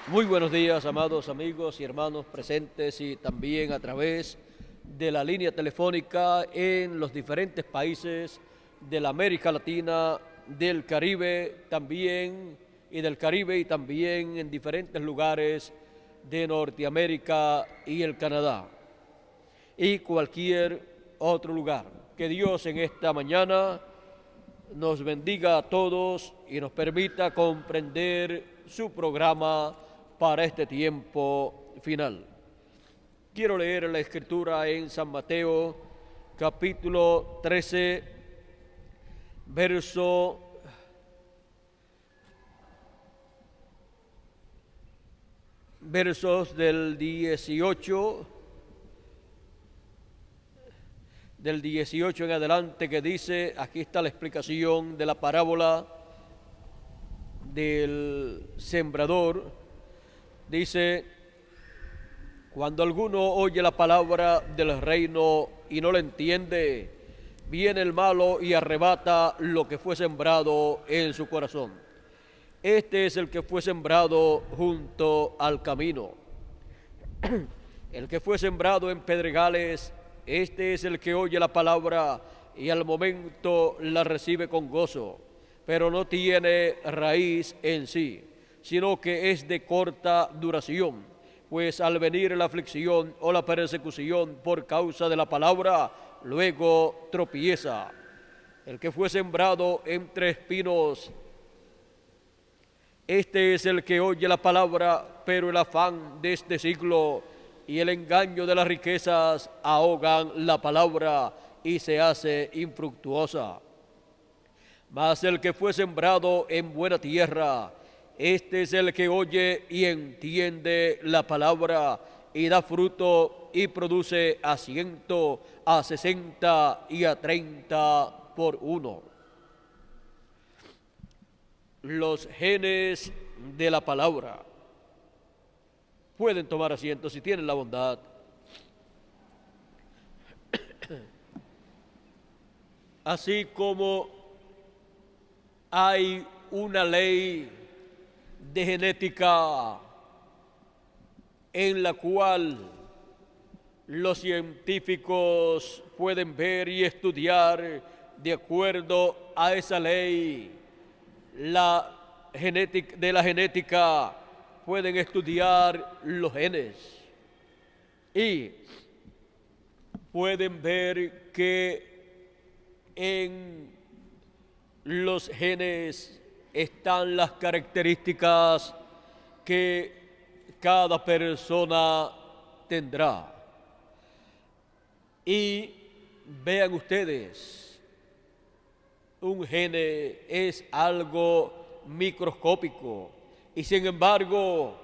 Muy buenos días, amados amigos y hermanos presentes y también a través de la línea telefónica en los diferentes países de la América Latina, del Caribe también y también en diferentes lugares de Norteamérica y el Canadá y cualquier otro lugar. Que Dios en esta mañana nos bendiga a todos y nos permita comprender su programa para este tiempo final. Quiero leer la escritura en San Mateo, capítulo 13, versos del 18 en adelante, que dice, aquí está la explicación de la parábola del sembrador. Dice: cuando alguno oye la palabra del reino y no la entiende, viene el malo y arrebata lo que fue sembrado en su corazón. Este es el que fue sembrado junto al camino. El que fue sembrado en pedregales, este es el que oye la palabra y al momento la recibe con gozo, pero no tiene raíz en sí, sino que es de corta duración, pues al venir la aflicción o la persecución por causa de la palabra, luego tropieza. El que fue sembrado entre espinos, este es el que oye la palabra, pero el afán de este siglo y el engaño de las riquezas ahogan la palabra y se hace infructuosa. Mas el que fue sembrado en buena tierra, este es el que oye y entiende la palabra y da fruto y produce a 100, a 60 y a 30 por uno. Los genes de la palabra. Pueden tomar asiento si tienen la bondad. Así como hay una ley de genética en la cual los científicos pueden ver y estudiar de acuerdo a esa ley, de la genética pueden estudiar los genes y pueden ver que en los genes están las características que cada persona tendrá. Y vean ustedes, un gene es algo microscópico y sin embargo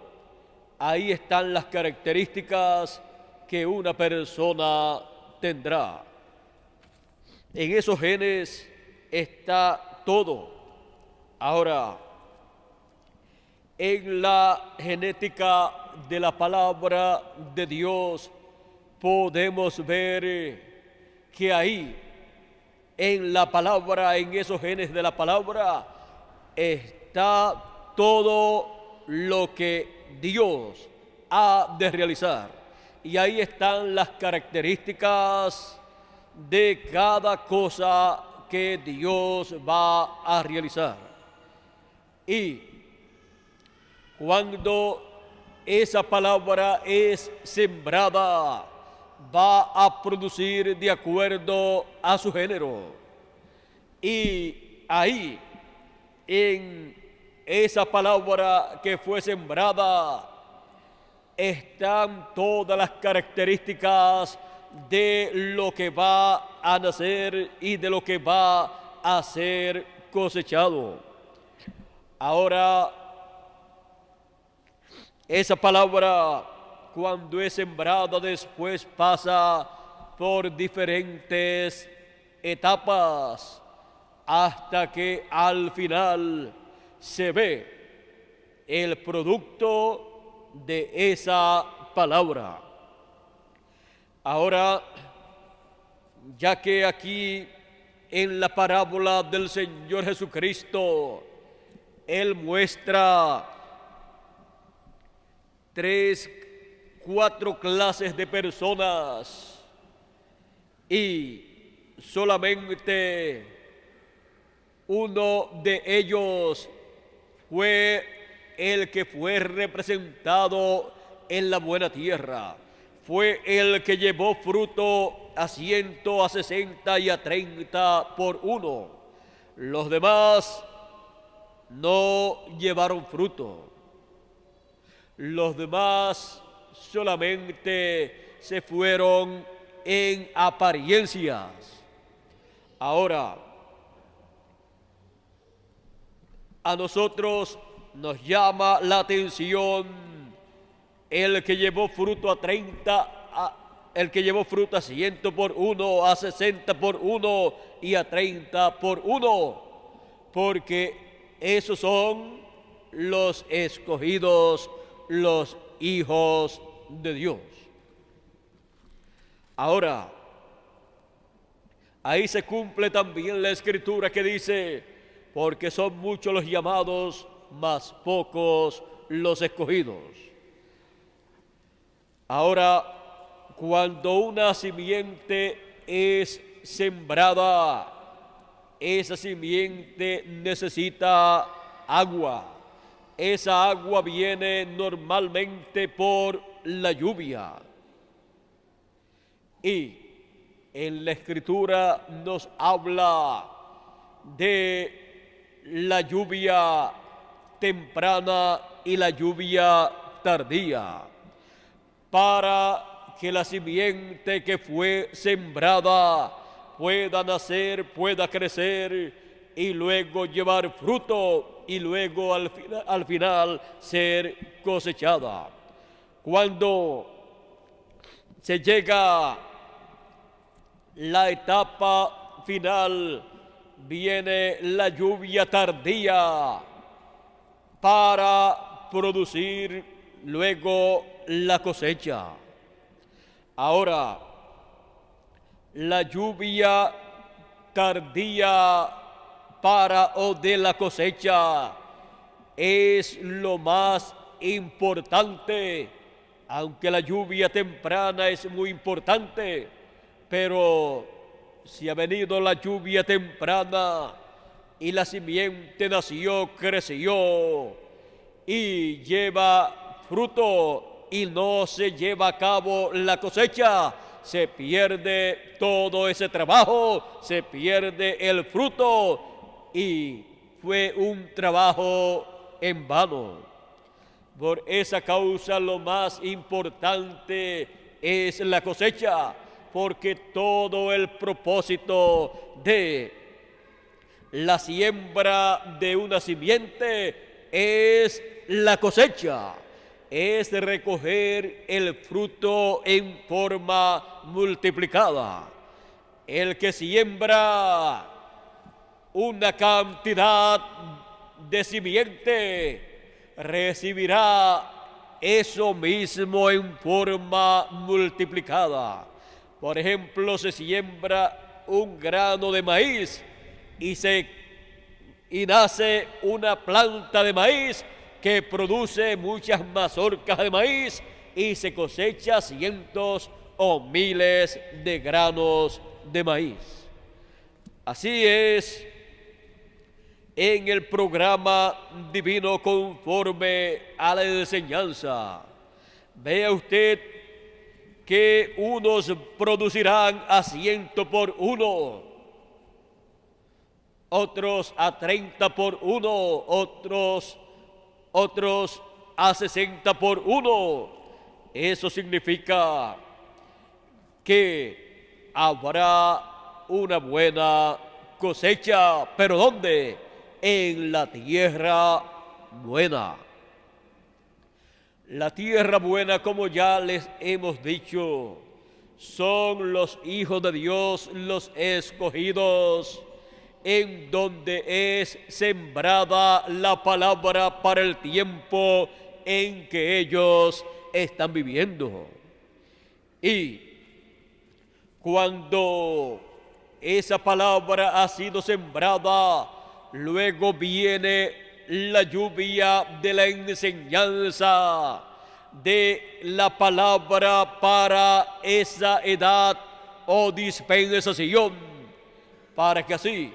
ahí están las características que una persona tendrá. En esos genes está todo. Ahora, en la genética de la palabra de Dios podemos ver que ahí, en la palabra, en esos genes de la palabra, está todo lo que Dios ha de realizar. Y ahí están las características de cada cosa que Dios va a realizar. Y cuando esa palabra es sembrada, va a producir de acuerdo a su género. Y ahí, en esa palabra que fue sembrada, están todas las características de lo que va a nacer y de lo que va a ser cosechado. Ahora, esa palabra, cuando es sembrada, después pasa por diferentes etapas hasta que al final se ve el producto de esa palabra. Ahora, ya que aquí en la parábola del Señor Jesucristo, Él muestra cuatro clases de personas y solamente uno de ellos fue el que fue representado en la buena tierra. Fue el que llevó fruto a 100, a 60 y a 30 por uno. Los demás no llevaron fruto. Los demás solamente se fueron en apariencias. Ahora, a nosotros nos llama la atención el que llevó fruto a 30, el que llevó fruto a 100 por uno, a 60 por uno y a 30 por uno, porque esos son los escogidos, los hijos de Dios. Ahora, ahí se cumple también la escritura que dice: porque son muchos los llamados, mas pocos los escogidos. Ahora, cuando una simiente es sembrada, esa simiente necesita agua. Esa agua viene normalmente por la lluvia. Y en la escritura nos habla de la lluvia temprana y la lluvia tardía, para que la simiente que fue sembrada pueda nacer, pueda crecer y luego llevar fruto y luego al final ser cosechada. Cuando se llega la etapa final, viene la lluvia tardía para producir luego la cosecha. Ahora, la lluvia tardía para o de la cosecha es lo más importante, aunque la lluvia temprana es muy importante, pero si ha venido la lluvia temprana y la simiente nació, creció y lleva fruto y no se lleva a cabo la cosecha, se pierde todo ese trabajo, se pierde el fruto y fue un trabajo en vano. Por esa causa lo más importante es la cosecha, porque todo el propósito de la siembra de una simiente es la cosecha, es recoger el fruto en forma multiplicada. El que siembra una cantidad de simiente recibirá eso mismo en forma multiplicada. Por ejemplo, se siembra un grano de maíz y nace una planta de maíz que produce muchas mazorcas de maíz y se cosecha cientos o miles de granos de maíz. Así es en el programa divino conforme a la enseñanza. Vea usted que unos producirán a 100 por uno, otros a 30 por uno, otros a 60 por uno. Eso significa que habrá una buena cosecha, pero ¿dónde? En la tierra buena. La tierra buena, como ya les hemos dicho, son los hijos de Dios, los escogidos, en donde es sembrada la palabra para el tiempo en que ellos están viviendo. Y cuando esa palabra ha sido sembrada, luego viene la lluvia de la enseñanza, de la palabra para esa edad o dispensación, para que así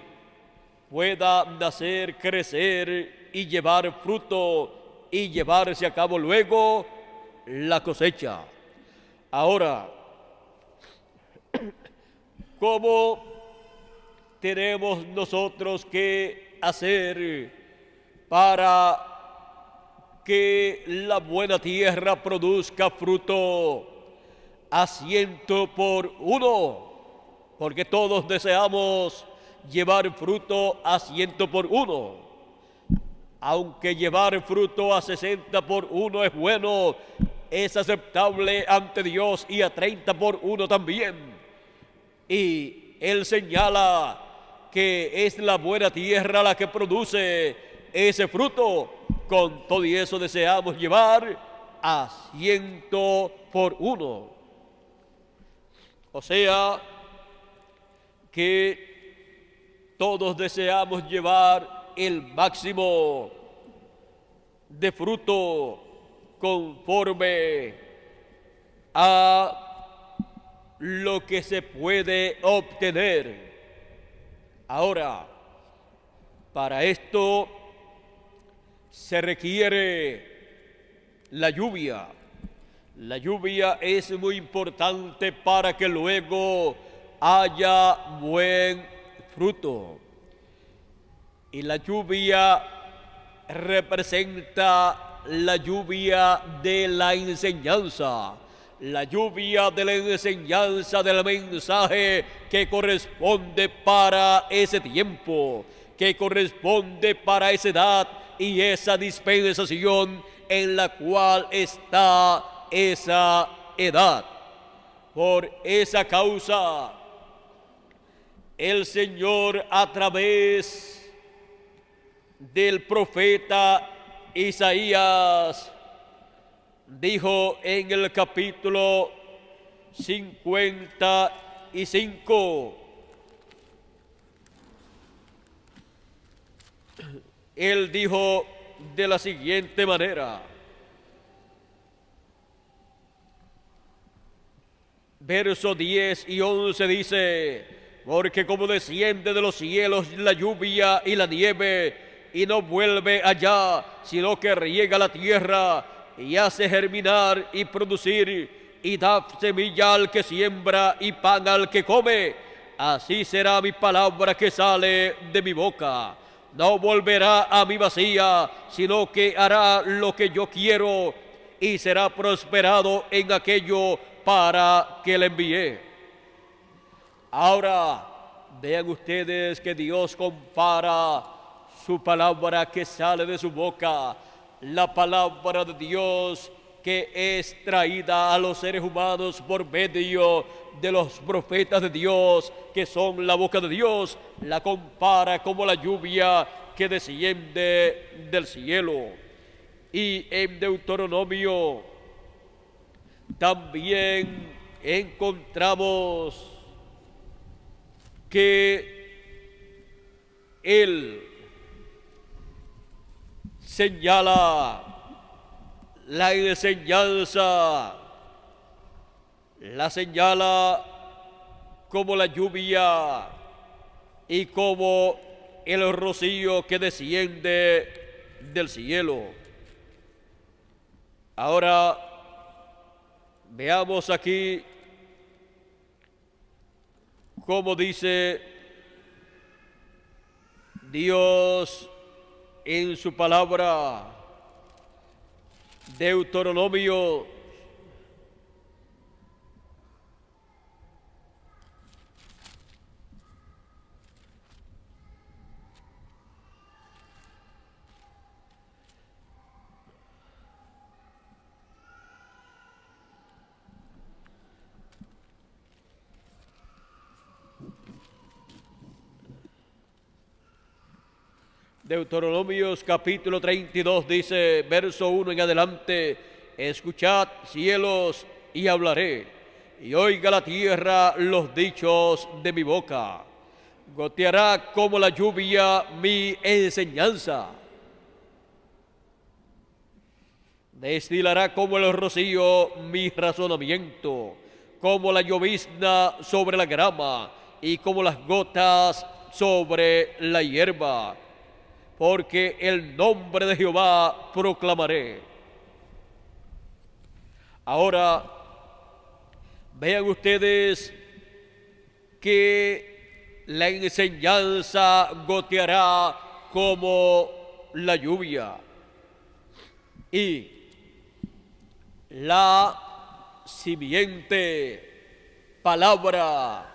pueda nacer, crecer y llevar fruto y llevarse a cabo luego la cosecha. Ahora, ¿cómo tenemos nosotros que hacer para que la buena tierra produzca fruto a 100%? Porque todos deseamos llevar fruto a 100%. Aunque llevar fruto a 60% es bueno, es aceptable ante Dios, y a 30% también. Y Él señala que es la buena tierra la que produce ese fruto. Con todo y eso deseamos llevar a 100%. O sea, que todos deseamos llevar el máximo de fruto conforme a lo que se puede obtener. Ahora, para esto se requiere la lluvia. La lluvia es muy importante para que luego haya buen fruto. Y la lluvia representa la lluvia de la enseñanza, la lluvia de la enseñanza del mensaje que corresponde para ese tiempo, que corresponde para esa edad y esa dispensación en la cual está esa edad. Por esa causa, el Señor, a través del profeta Isaías, dijo en el capítulo 55, Él dijo de la siguiente manera, verso 10 y 11 dice: porque como desciende de los cielos la lluvia y la nieve, y no vuelve allá, sino que riega la tierra y hace germinar y producir, y da semilla al que siembra y pan al que come, así será mi palabra que sale de mi boca. No volverá a mí vacía, sino que hará lo que yo quiero, y será prosperado en aquello para que le envié. Ahora, vean ustedes que Dios compara su palabra que sale de su boca, la palabra de Dios que es traída a los seres humanos por medio de los profetas de Dios, que son la boca de Dios, la compara como la lluvia que desciende del cielo. Y en Deuteronomio también encontramos que Él señala la enseñanza, la señala como la lluvia y como el rocío que desciende del cielo. Ahora veamos aquí cómo dice Dios en su palabra. Deuteronomio Deuteronomios capítulo 32 dice, verso 1 en adelante: escuchad, cielos, y hablaré, y oiga la tierra los dichos de mi boca. Goteará como la lluvia mi enseñanza. Destilará como el rocío mi razonamiento, como la llovizna sobre la grama y como las gotas sobre la hierba. Porque el nombre de Jehová proclamaré. Ahora, vean ustedes que la enseñanza goteará como la lluvia. Y la simiente palabra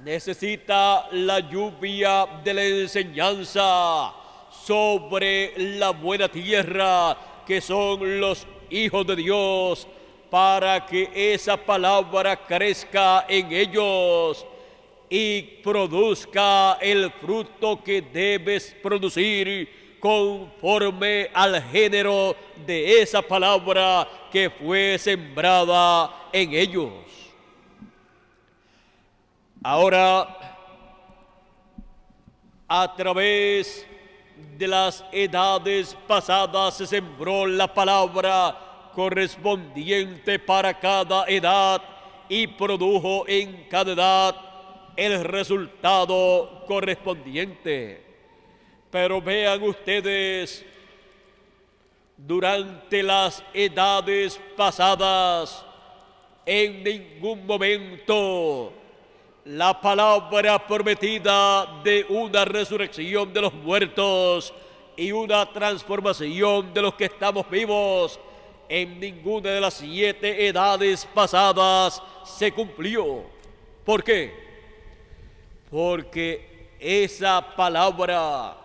necesita la lluvia de la enseñanza sobre la buena tierra que son los hijos de Dios, para que esa palabra crezca en ellos y produzca el fruto que debes producir conforme al género de esa palabra que fue sembrada en ellos. Ahora, a través de las edades pasadas se sembró la palabra correspondiente para cada edad y produjo en cada edad el resultado correspondiente. Pero vean ustedes, durante las edades pasadas, en ningún momento la palabra prometida de una resurrección de los muertos y una transformación de los que estamos vivos, en ninguna de las 7 edades pasadas se cumplió. ¿Por qué? Porque esa palabra,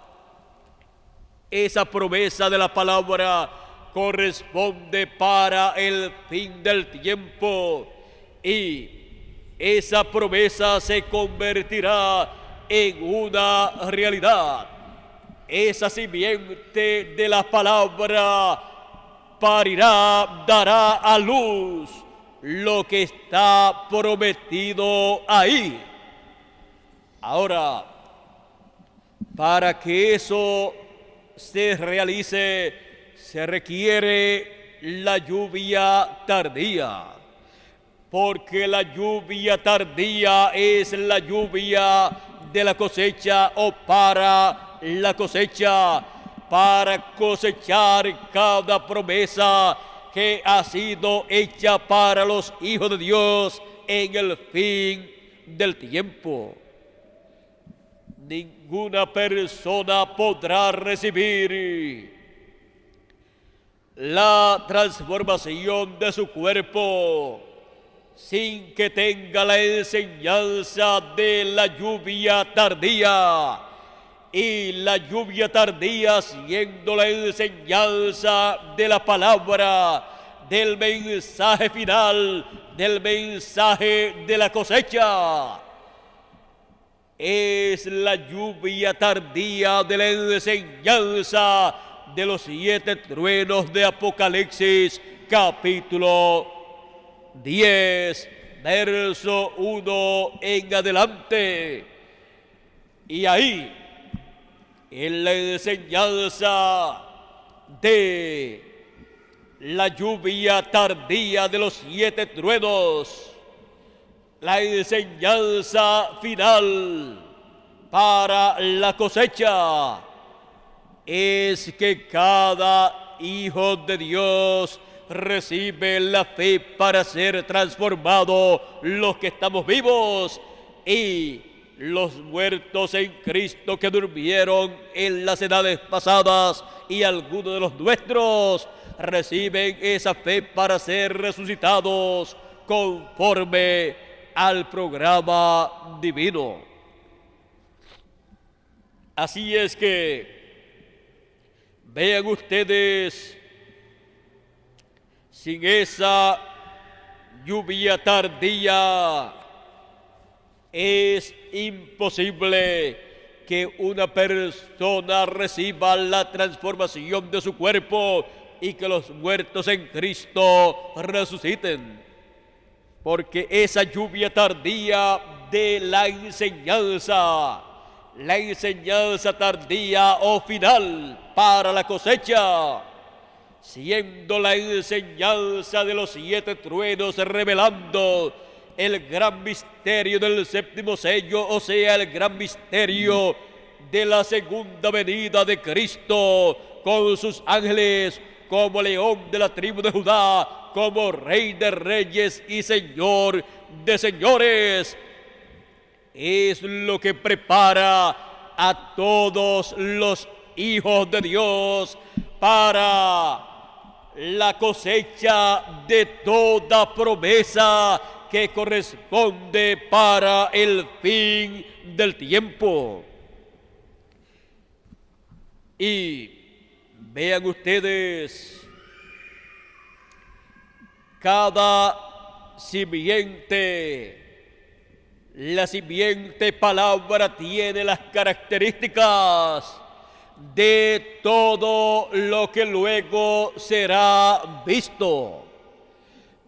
esa promesa de la palabra corresponde para el fin del tiempo, y esa promesa se convertirá en una realidad. Esa simiente de la palabra parirá, dará a luz lo que está prometido ahí. Ahora, para que eso se realice, se requiere la lluvia tardía, porque la lluvia tardía es la lluvia de la cosecha o para la cosecha, para cosechar cada promesa que ha sido hecha para los hijos de Dios en el fin del tiempo. Ninguna persona podrá recibir la transformación de su cuerpo sin que tenga la enseñanza de la lluvia tardía. Y la lluvia tardía siendo la enseñanza de la palabra, del mensaje final, del mensaje de la cosecha. Es la lluvia tardía de la enseñanza de los 7 truenos de Apocalipsis, capítulo 10, verso 1 en adelante. Y ahí, en la enseñanza de la lluvia tardía de los 7 truenos, la enseñanza final para la cosecha es que cada hijo de Dios recibe la fe para ser transformado, los que estamos vivos, y los muertos en Cristo que durmieron en las edades pasadas, y algunos de los nuestros reciben esa fe para ser resucitados conforme al programa divino. Así es que vean ustedes, sin esa lluvia tardía es imposible que una persona reciba la transformación de su cuerpo y que los muertos en Cristo resuciten. Porque esa lluvia tardía de la enseñanza tardía o final para la cosecha, siendo la enseñanza de los 7 truenos revelando el gran misterio del séptimo sello, o sea, el gran misterio de la segunda venida de Cristo con sus ángeles, como león de la tribu de Judá, como rey de reyes y señor de señores. Es lo que prepara a todos los hijos de Dios para la cosecha de toda promesa que corresponde para el fin del tiempo. Y vean ustedes, cada simiente, la simiente palabra tiene las características de todo lo que luego será visto.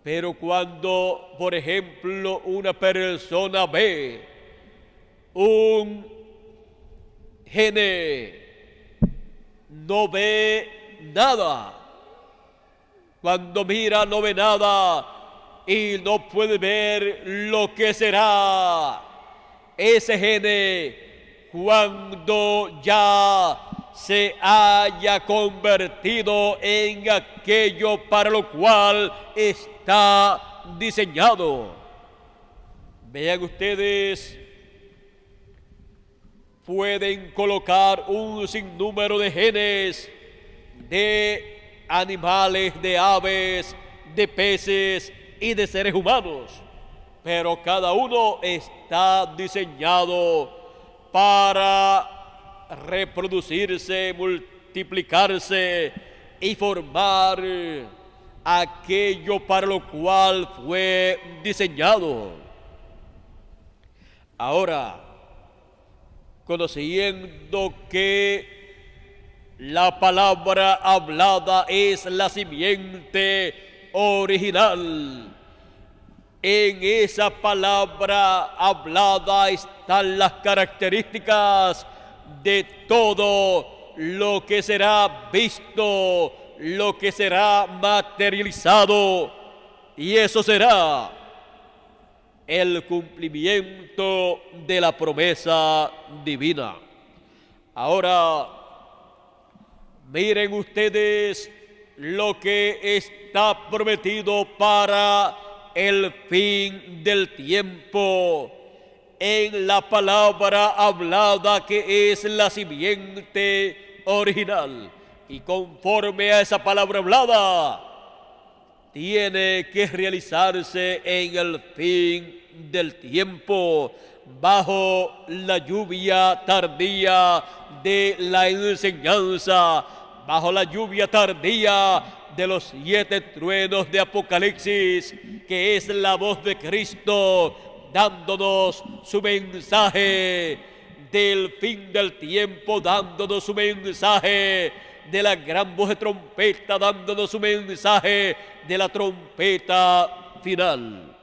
Pero cuando, por ejemplo, una persona ve un gene, no ve nada. Cuando mira, no ve nada y no puede ver lo que será ese gene cuando ya se haya convertido en aquello para lo cual está diseñado. Vean ustedes, pueden colocar un sinnúmero de genes de animales, de aves, de peces y de seres humanos, pero cada uno está diseñado para reproducirse, multiplicarse y formar aquello para lo cual fue diseñado. Ahora, conociendo que la palabra hablada es la simiente original, en esa palabra hablada están las características de todo lo que será visto, lo que será materializado, y eso será el cumplimiento de la promesa divina. Ahora, miren ustedes lo que está prometido para el fin del tiempo en la palabra hablada, que es la simiente original, y conforme a esa palabra hablada tiene que realizarse en el fin del tiempo, bajo la lluvia tardía de la enseñanza, bajo la lluvia tardía de los 7 truenos de Apocalipsis, que es la voz de Cristo dándonos su mensaje del fin del tiempo, dándonos su mensaje de la gran voz de trompeta, dándonos su mensaje de la trompeta final.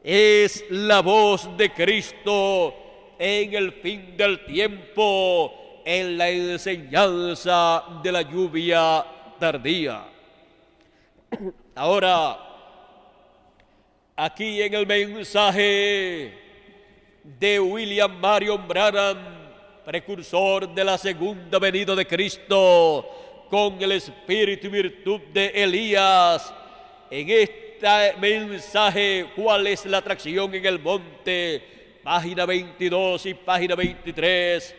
Es la voz de Cristo en el fin del tiempo, en la enseñanza de la lluvia tardía. Ahora, aquí en el mensaje de William Marion Branham, precursor de la segunda venida de Cristo, con el espíritu y virtud de Elías, en este mensaje, ¿cuál es la atracción en el monte? Página 22 y página 23,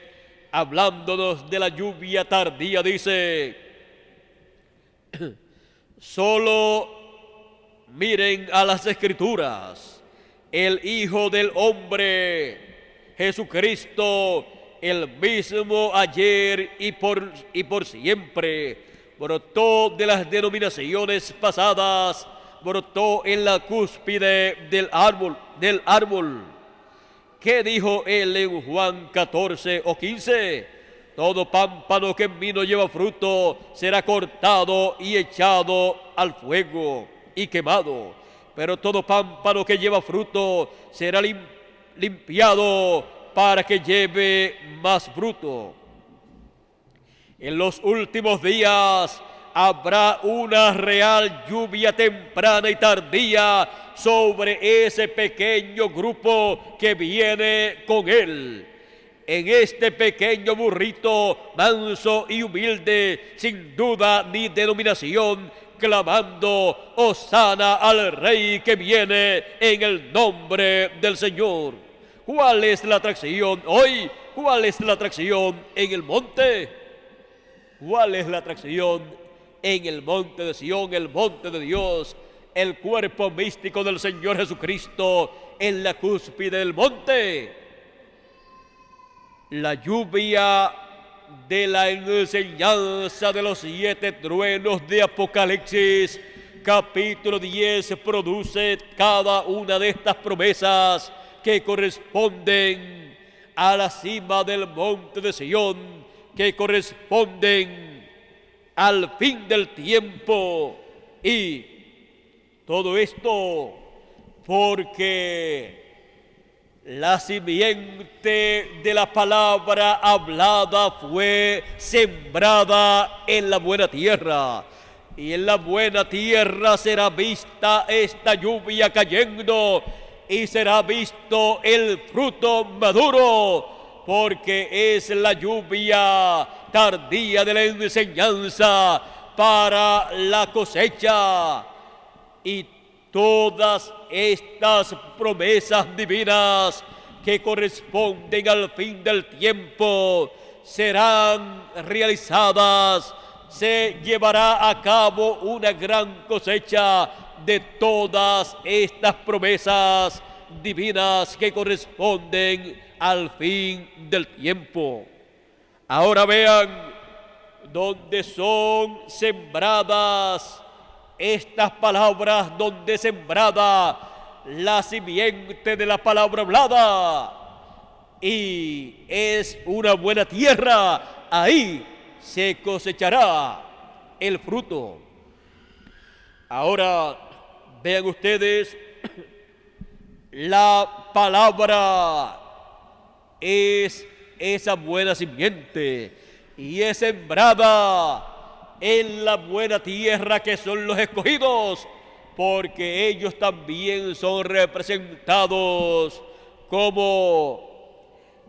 hablándonos de la lluvia tardía, dice: solo miren a las Escrituras, el Hijo del Hombre, Jesucristo, el mismo ayer y por siempre, brotó de las denominaciones pasadas, brotó en la cúspide del árbol. ¿Qué dijo él en Juan 14 o 15? Todo pámpano que en mí no lleva fruto será cortado y echado al fuego y quemado, pero todo pámpano que lleva fruto será limpiado para que lleve más fruto. En los últimos días habrá una real lluvia temprana y tardía sobre ese pequeño grupo que viene con él. En este pequeño burrito manso y humilde, sin duda ni denominación, clamando: Hosana al Rey que viene en el nombre del Señor. ¿Cuál es la atracción hoy? ¿Cuál es la atracción en el monte? ¿Cuál es la atracción en el monte de Sión, el monte de Dios, el cuerpo místico del Señor Jesucristo en la cúspide del monte? La lluvia de la enseñanza de los 7 truenos de Apocalipsis, capítulo 10, produce cada una de estas promesas que corresponden a la cima del monte de Sión, que corresponden al fin del tiempo. Y todo esto porque la simiente de la palabra hablada fue sembrada en la buena tierra. Y en la buena tierra será vista esta lluvia cayendo y será visto el fruto maduro, porque es la lluvia tardía de la enseñanza para la cosecha. Y todas estas promesas divinas que corresponden al fin del tiempo serán realizadas. Se llevará a cabo una gran cosecha de todas estas promesas divinas que corresponden al fin del tiempo. Ahora vean dónde son sembradas estas palabras, donde sembrada la simiente de la palabra hablada, y es una buena tierra, ahí se cosechará el fruto. Ahora vean ustedes, la palabra es esa buena simiente y es sembrada en la buena tierra, que son los escogidos, porque ellos también son representados como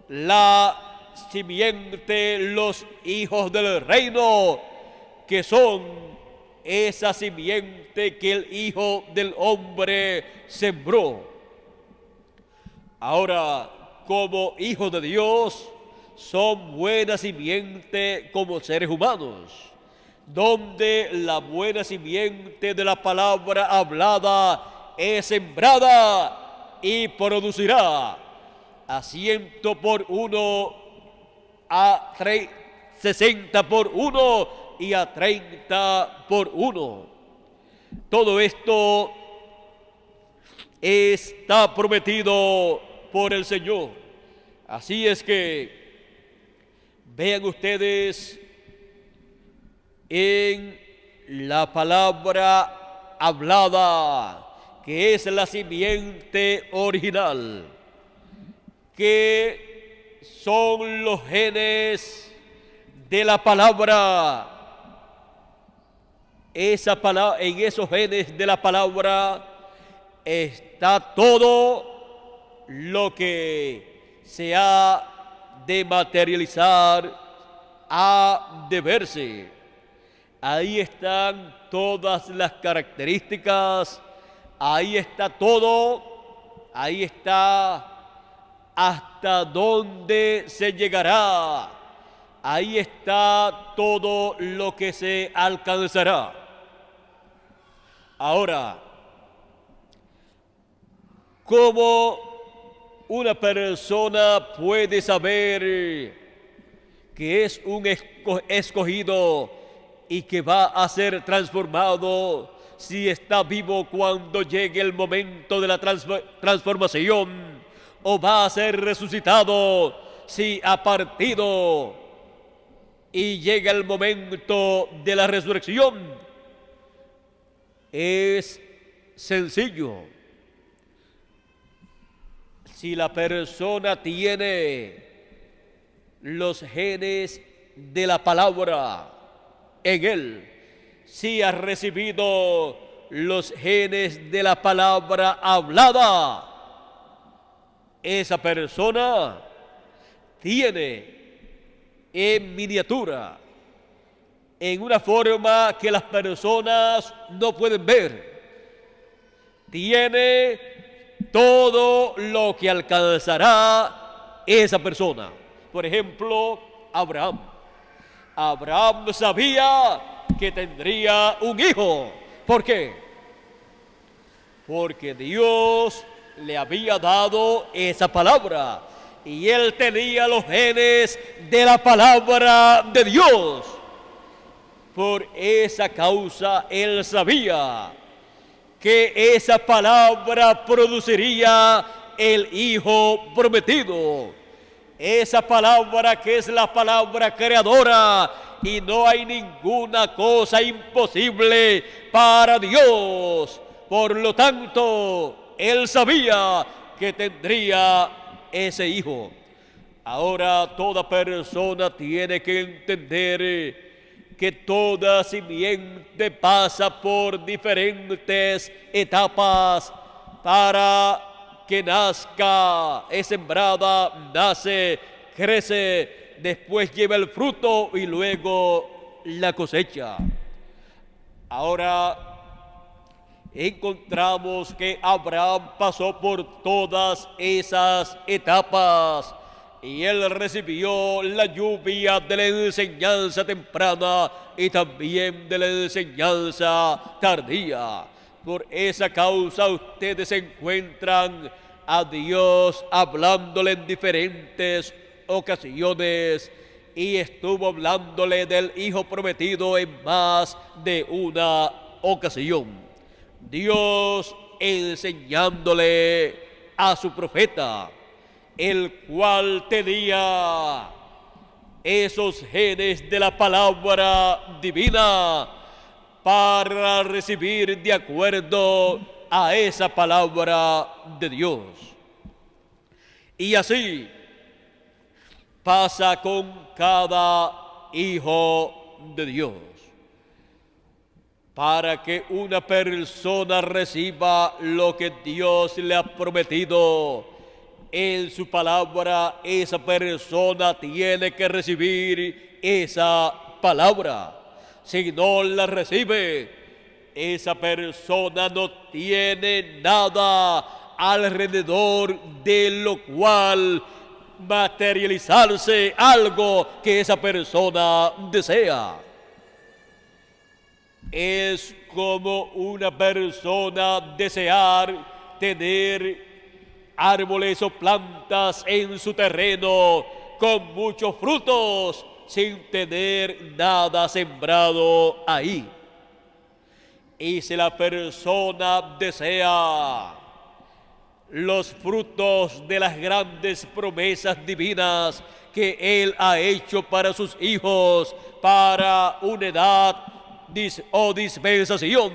la simiente, los hijos del reino, que son esa simiente que el Hijo del Hombre sembró. Ahora, como hijos de Dios, son buena simiente como seres humanos, donde la buena simiente de la palabra hablada es sembrada y producirá a 100 por 1, a 60 por 1 y a 30 por 1. Todo esto está prometido por el Señor. Así es que vean ustedes, en la palabra hablada, que es la simiente original, que son los genes de la palabra. En esos genes de la palabra está todo lo que se ha de materializar, ha de verse. Ahí están todas las características, ahí está todo, ahí está hasta dónde se llegará, ahí está todo lo que se alcanzará. Ahora, ¿cómo una persona puede saber que es un escogido y que va a ser transformado si está vivo cuando llegue el momento de la transformación? ¿O va a ser resucitado si ha partido y llega el momento de la resurrección? Es sencillo. Si la persona tiene los genes de la palabra en él, si ha recibido los genes de la palabra hablada, esa persona tiene en miniatura, en una forma que las personas no pueden ver, tiene todo lo que alcanzará esa persona. Por ejemplo, Abraham. Abraham sabía que tendría un hijo. ¿Por qué? Porque Dios le había dado esa palabra y él tenía los genes de la palabra de Dios. Por esa causa él sabía que esa palabra produciría el hijo prometido. Esa palabra que es la palabra creadora, y no hay ninguna cosa imposible para Dios. Por lo tanto, él sabía que tendría ese hijo. Ahora toda persona tiene que entender que toda simiente pasa por diferentes etapas para que nazca, es sembrada, nace, crece, después lleva el fruto y luego la cosecha. Ahora encontramos que Abraham pasó por todas esas etapas y él recibió la lluvia de la enseñanza temprana y también de la enseñanza tardía. Por esa causa ustedes encuentran a Dios hablándole en diferentes ocasiones y estuvo hablándole del Hijo prometido en más de una ocasión. Dios enseñándole a su profeta, el cual tenía esos genes de la palabra divina para recibir de acuerdo a esa palabra de Dios. Y así pasa con cada hijo de Dios. Para que una persona reciba lo que Dios le ha prometido en su palabra, esa persona tiene que recibir esa palabra. Si no la recibe, esa persona no tiene nada alrededor de lo cual materializarse algo que esa persona desea. Es como una persona desear tener árboles o plantas en su terreno con muchos frutos sin tener nada sembrado ahí. Y si la persona desea los frutos de las grandes promesas divinas que Él ha hecho para sus hijos, para una edad o dispensación,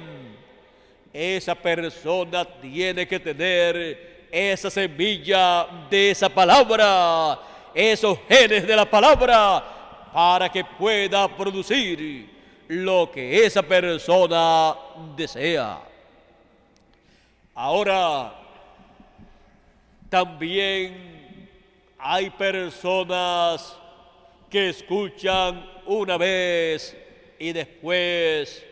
esa persona tiene que tener esa semilla de esa palabra, esos genes de la palabra, para que pueda producir lo que esa persona desea. Ahora, también hay personas que escuchan una vez y después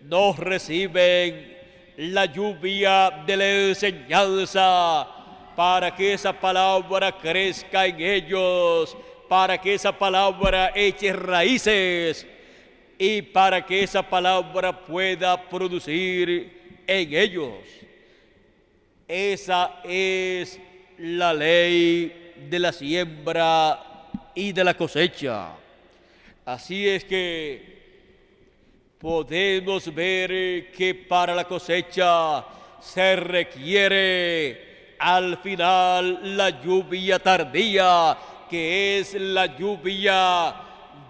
no reciben la lluvia de la enseñanza para que esa palabra crezca en ellos, para que esa palabra eche raíces y para que esa palabra pueda producir en ellos. Esa es la ley de la siembra y de la cosecha. Así es que podemos ver que para la cosecha se requiere al final la lluvia tardía, que es la lluvia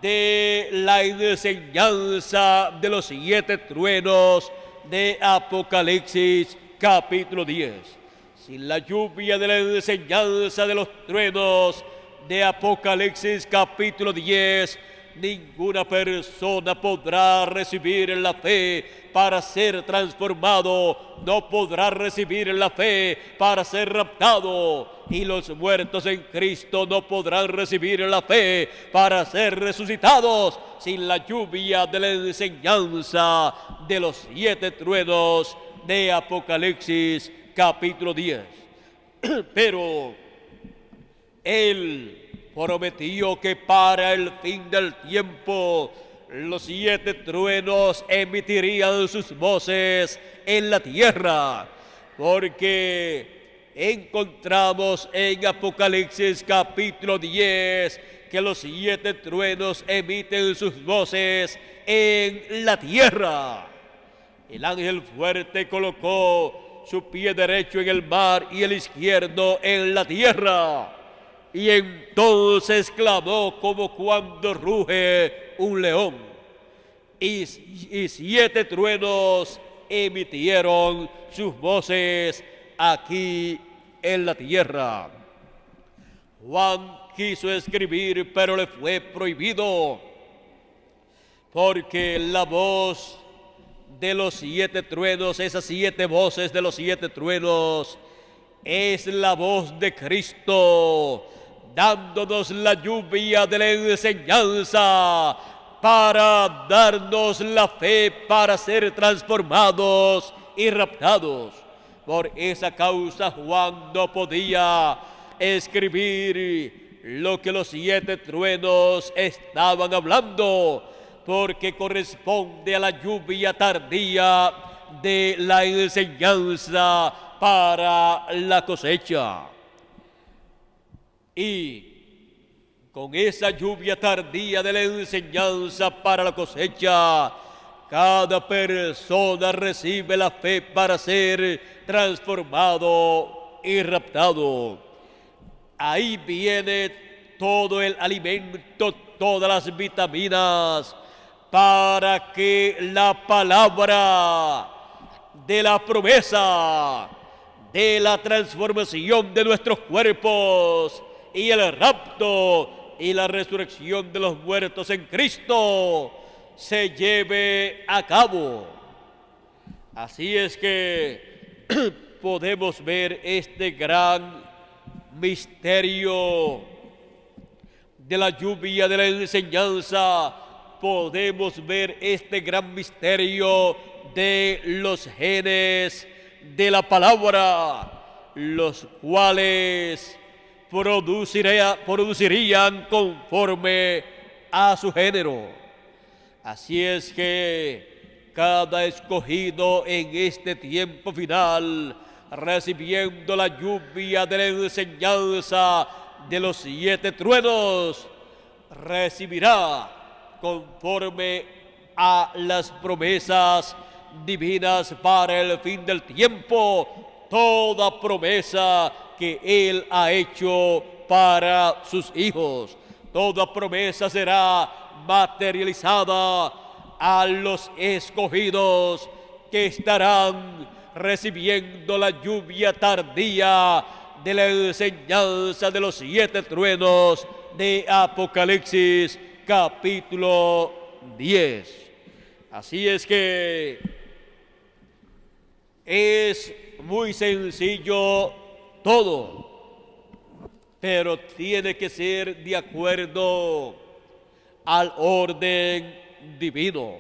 de la enseñanza de los 7 truenos de Apocalipsis capítulo 10. Sin la lluvia de la enseñanza de los truenos de Apocalipsis capítulo 10, ninguna persona podrá recibir la fe para ser transformado, no podrá recibir la fe para ser raptado, y los muertos en Cristo no podrán recibir la fe para ser resucitados sin la lluvia de la enseñanza de los 7 truenos de Apocalipsis capítulo 10. Pero Él prometió que para el fin del tiempo los 7 truenos emitirían sus voces en la tierra, porque encontramos en Apocalipsis capítulo 10 que los 7 truenos emiten sus voces en la tierra. El ángel fuerte colocó su pie derecho en el mar y el izquierdo en la tierra. Y entonces clamó como cuando ruge un león. Y 7 truenos emitieron sus voces aquí en la tierra. Juan quiso escribir, pero le fue prohibido, porque la voz de los 7 truenos, esas 7 voces de los 7 truenos, es la voz de Cristo, dándonos la lluvia de la enseñanza para darnos la fe para ser transformados y raptados. Por esa causa Juan no podía escribir lo que los 7 truenos estaban hablando, porque corresponde a la lluvia tardía de la enseñanza para la cosecha. Y con esa lluvia tardía de la enseñanza para la cosecha, cada persona recibe la fe para ser transformado y raptado. Ahí viene todo el alimento, todas las vitaminas, para que la palabra de la promesa, de la transformación de nuestros cuerpos y el rapto y la resurrección de los muertos en Cristo se lleve a cabo. Así es que podemos ver este gran misterio de la lluvia de la enseñanza. Podemos ver este gran misterio de los genes de la palabra, los cuales producirían conforme a su género. Así es que cada escogido en este tiempo final, recibiendo la lluvia de la enseñanza de los 7 truenos, recibirá conforme a las promesas divinas para el fin del tiempo, toda promesa que Él ha hecho para sus hijos. Toda promesa será materializada a los escogidos que estarán recibiendo la lluvia tardía de la enseñanza de los 7 truenos de Apocalipsis capítulo 10. Así es que es muy sencillo todo, pero tiene que ser de acuerdo al orden divino.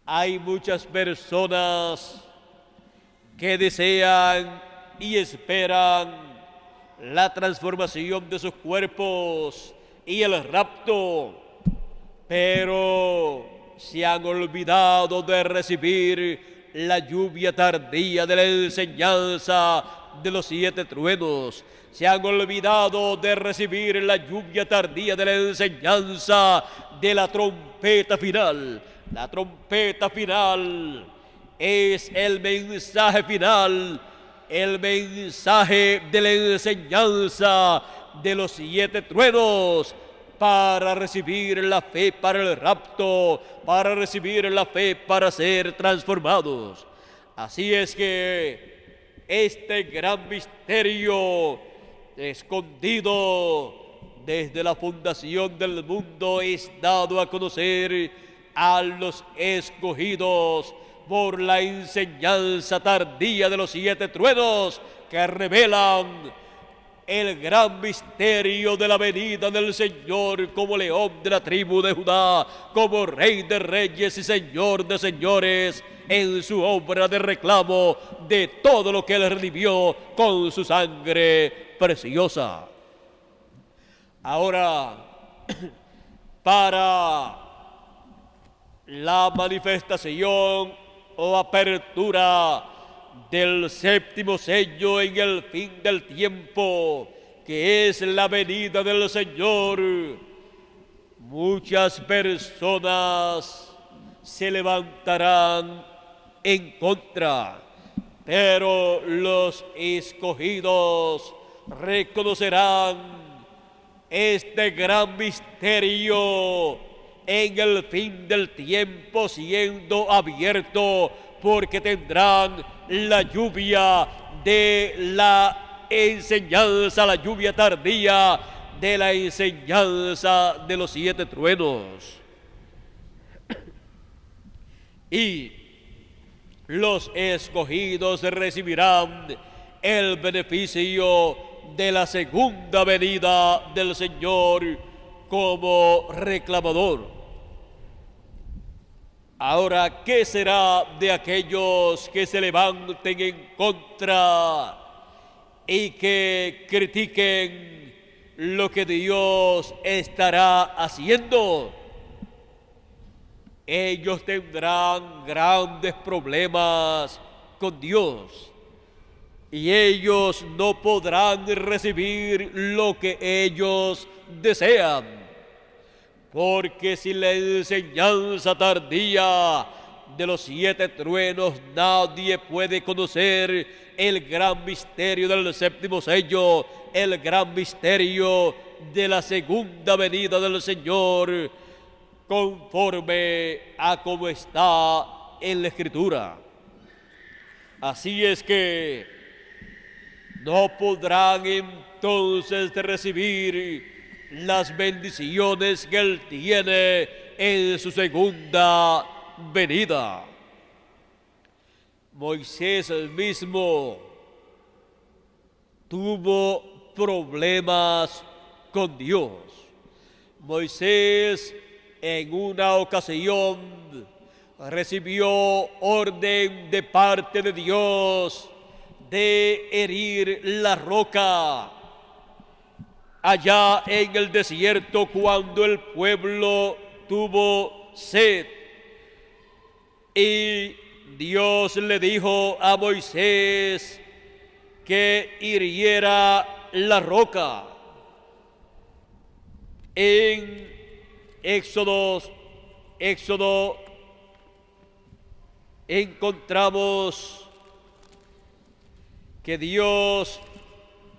Hay muchas personas que desean y esperan la transformación de sus cuerpos y el rapto, pero se han olvidado de recibir la lluvia tardía de la enseñanza de los 7 truenos. Se han olvidado de recibir la lluvia tardía de la enseñanza de la trompeta final. La trompeta final es el mensaje final, el mensaje de la enseñanza de los 7 truenos, para recibir la fe para el rapto, para recibir la fe para ser transformados. Así es que este gran misterio escondido desde la fundación del mundo es dado a conocer a los escogidos por la enseñanza tardía de los 7 truenos que revelan el gran misterio de la venida del Señor como león de la tribu de Judá, como Rey de reyes y Señor de señores, en su obra de reclamo de todo lo que Él redimió con su sangre preciosa. Ahora, para la manifestación o apertura del 7º sello en el fin del tiempo, que es la venida del Señor, muchas personas se levantarán en contra, pero los escogidos reconocerán este gran misterio en el fin del tiempo siendo abierto, porque tendrán la lluvia de la enseñanza, la lluvia tardía de la enseñanza de los 7 truenos. Y los escogidos recibirán el beneficio de la segunda venida del Señor como reclamador. Ahora, ¿qué será de aquellos que se levanten en contra y que critiquen lo que Dios estará haciendo? Ellos tendrán grandes problemas con Dios y ellos no podrán recibir lo que ellos desean. Porque si la enseñanza tardía de los 7 truenos nadie puede conocer el gran misterio del 7º sello, el gran misterio de la segunda venida del Señor, conforme a como está en la Escritura. Así es que no podrán entonces recibir las bendiciones que Él tiene en su segunda venida. Moisés mismo tuvo problemas con Dios. Moisés en una ocasión recibió orden de parte de Dios de herir la roca allá en el desierto cuando el pueblo tuvo sed. Y Dios le dijo a Moisés que hiriera la roca. En Éxodo encontramos que Dios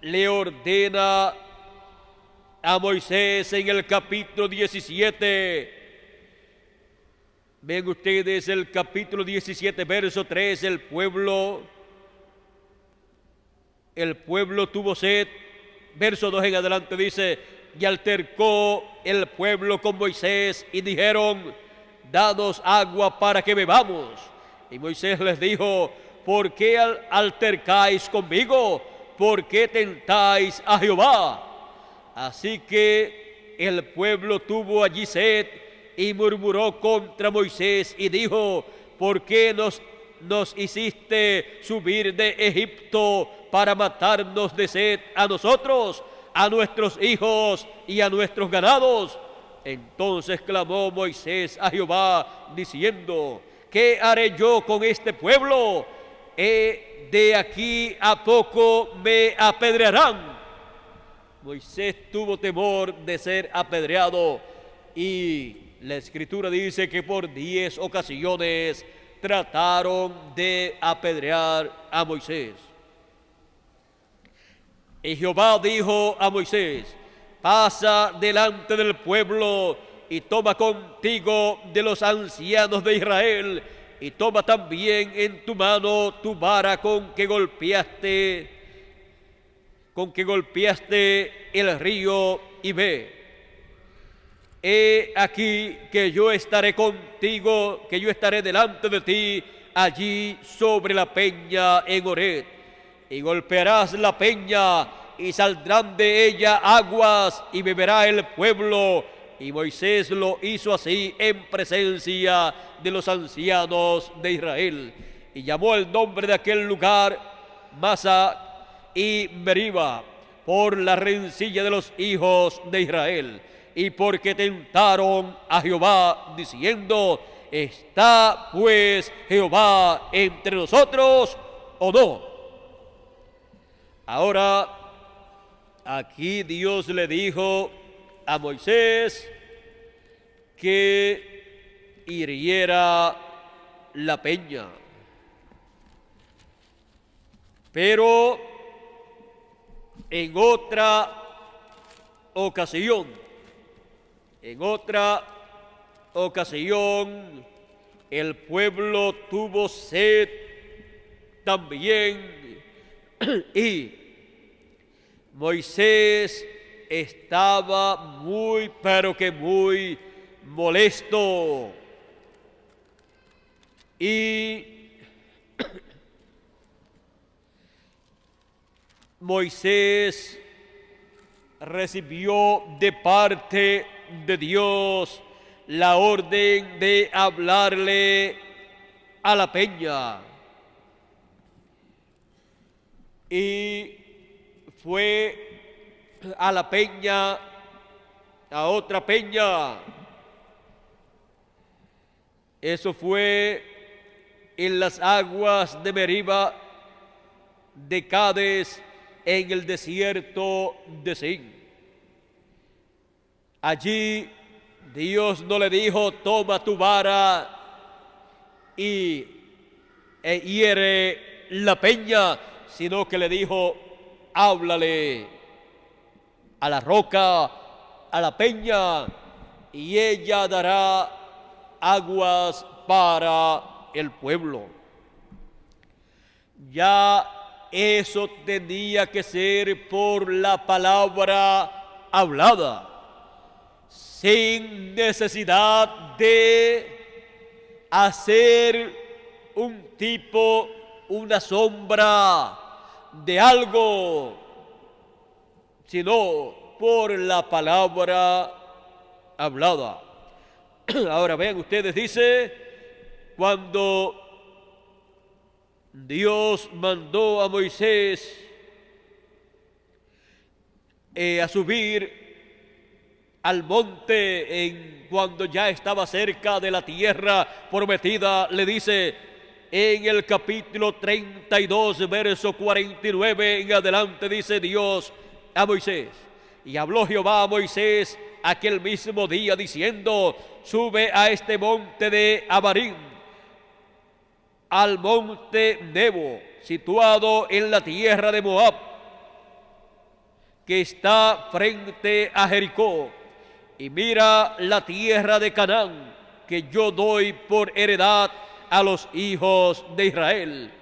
le ordena a Moisés en el capítulo 17. Ven ustedes el capítulo 17, verso 3, el pueblo tuvo sed. Verso 2 en adelante dice: y altercó el pueblo con Moisés y dijeron: danos agua para que bebamos. Y Moisés les dijo: ¿por qué altercáis conmigo? ¿Por qué tentáis a Jehová? Así que el pueblo tuvo allí sed y murmuró contra Moisés y dijo: ¿por qué nos hiciste subir de Egipto para matarnos de sed a nosotros, a nuestros hijos y a nuestros ganados? Entonces clamó Moisés a Jehová diciendo: ¿qué haré yo con este pueblo? De aquí a poco me apedrearán. Moisés tuvo temor de ser apedreado y la Escritura dice que por 10 ocasiones trataron de apedrear a Moisés. Y Jehová dijo a Moisés: pasa delante del pueblo y toma contigo de los ancianos de Israel y toma también en tu mano tu vara con que golpeaste el río y ve. He aquí que yo estaré contigo, que yo estaré delante de ti, allí sobre la peña en Horeb. Y golpearás la peña, y saldrán de ella aguas, y beberá el pueblo. Y Moisés lo hizo así en presencia de los ancianos de Israel. Y llamó el nombre de aquel lugar Masa y Meriba, por la rencilla de los hijos de Israel, y porque tentaron a Jehová, diciendo: ¿está pues Jehová entre nosotros o no? Ahora, aquí Dios le dijo a Moisés que hiriera la peña. Pero en otra ocasión, el pueblo tuvo sed también y Moisés estaba muy, pero que muy molesto. Y Moisés recibió de parte de Dios la orden de hablarle a la peña. Y fue a la peña, a otra peña. Eso fue en las aguas de Meriba de Cades, en el desierto de Sin. Allí Dios no le dijo: toma tu vara y hiere la peña, sino que le dijo: háblale a la roca, a la peña, y ella dará aguas para el pueblo. Ya eso tenía que ser por la palabra hablada, sin necesidad de hacer un tipo, una sombra de algo, sino por la palabra hablada. Ahora vean ustedes, dice, cuando Dios mandó a Moisés a subir al monte, cuando ya estaba cerca de la tierra prometida, le dice en el capítulo 32, verso 49 en adelante, dice Dios a Moisés: y habló Jehová a Moisés aquel mismo día, diciendo: sube a este monte de Abarim, al monte Nebo, situado en la tierra de Moab, que está frente a Jericó, y mira la tierra de Canaán, que yo doy por heredad a los hijos de Israel,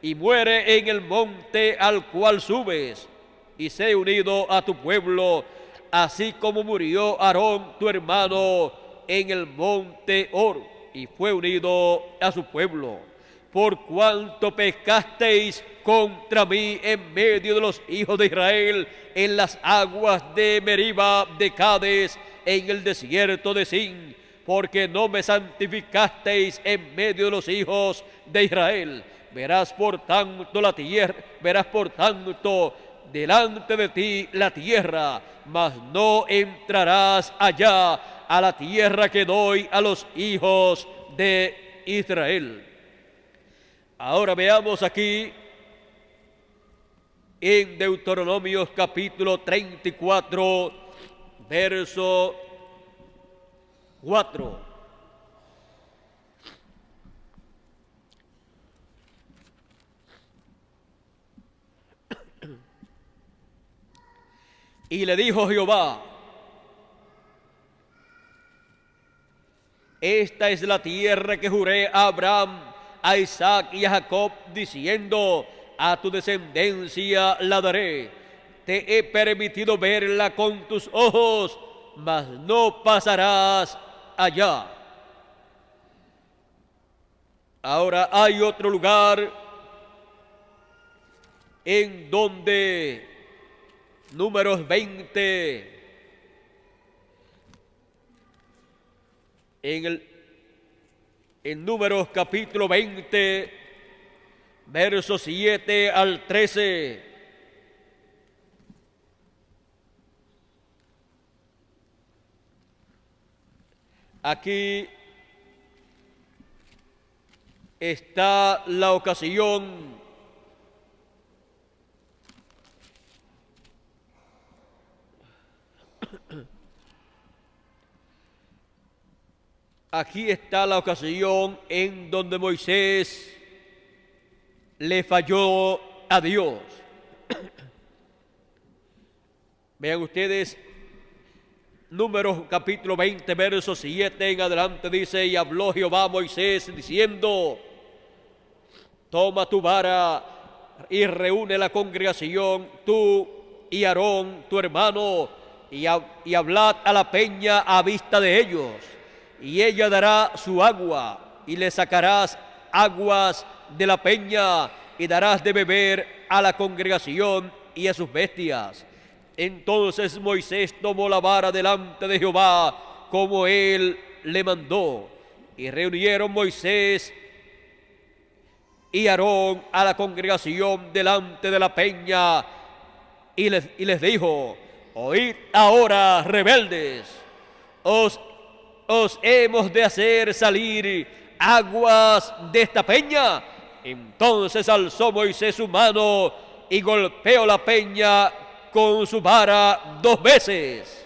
y muere en el monte al cual subes, y sé unido a tu pueblo, así como murió Aarón tu hermano en el monte Hor, y fue unido a su pueblo. Por cuanto pecasteis contra mí en medio de los hijos de Israel, en las aguas de Meriba de Cades, en el desierto de Sin, porque no me santificasteis en medio de los hijos de Israel. Verás por tanto la tierra, verás por tanto delante de ti la tierra, mas no entrarás allá a la tierra que doy a los hijos de Israel. Ahora veamos aquí en Deuteronomio capítulo 34, verso 4. Y le dijo Jehová: esta es la tierra que juré a Abraham, a Isaac y a Jacob, diciendo: a tu descendencia la daré. te he permitido verla con tus ojos, mas no pasarás allá. Ahora hay otro lugar en donde Números 20, en Números capítulo 20, versos 7 al 13. Aquí está la ocasión en donde Moisés le falló a Dios. Vean ustedes, Números capítulo 20, versos 7 en adelante dice: y habló Jehová a Moisés diciendo: toma tu vara y reúne la congregación, tú y Aarón tu hermano, y hablad a la peña a vista de ellos, y ella dará su agua, y le sacarás aguas de la peña, y darás de beber a la congregación y a sus bestias. Entonces Moisés tomó la vara delante de Jehová, como él le mandó, y reunieron Moisés y Aarón a la congregación delante de la peña, y les dijo: oíd ahora, rebeldes, os hemos de hacer salir aguas de esta peña. Entonces alzó Moisés su mano y golpeó la peña con su vara 2 veces,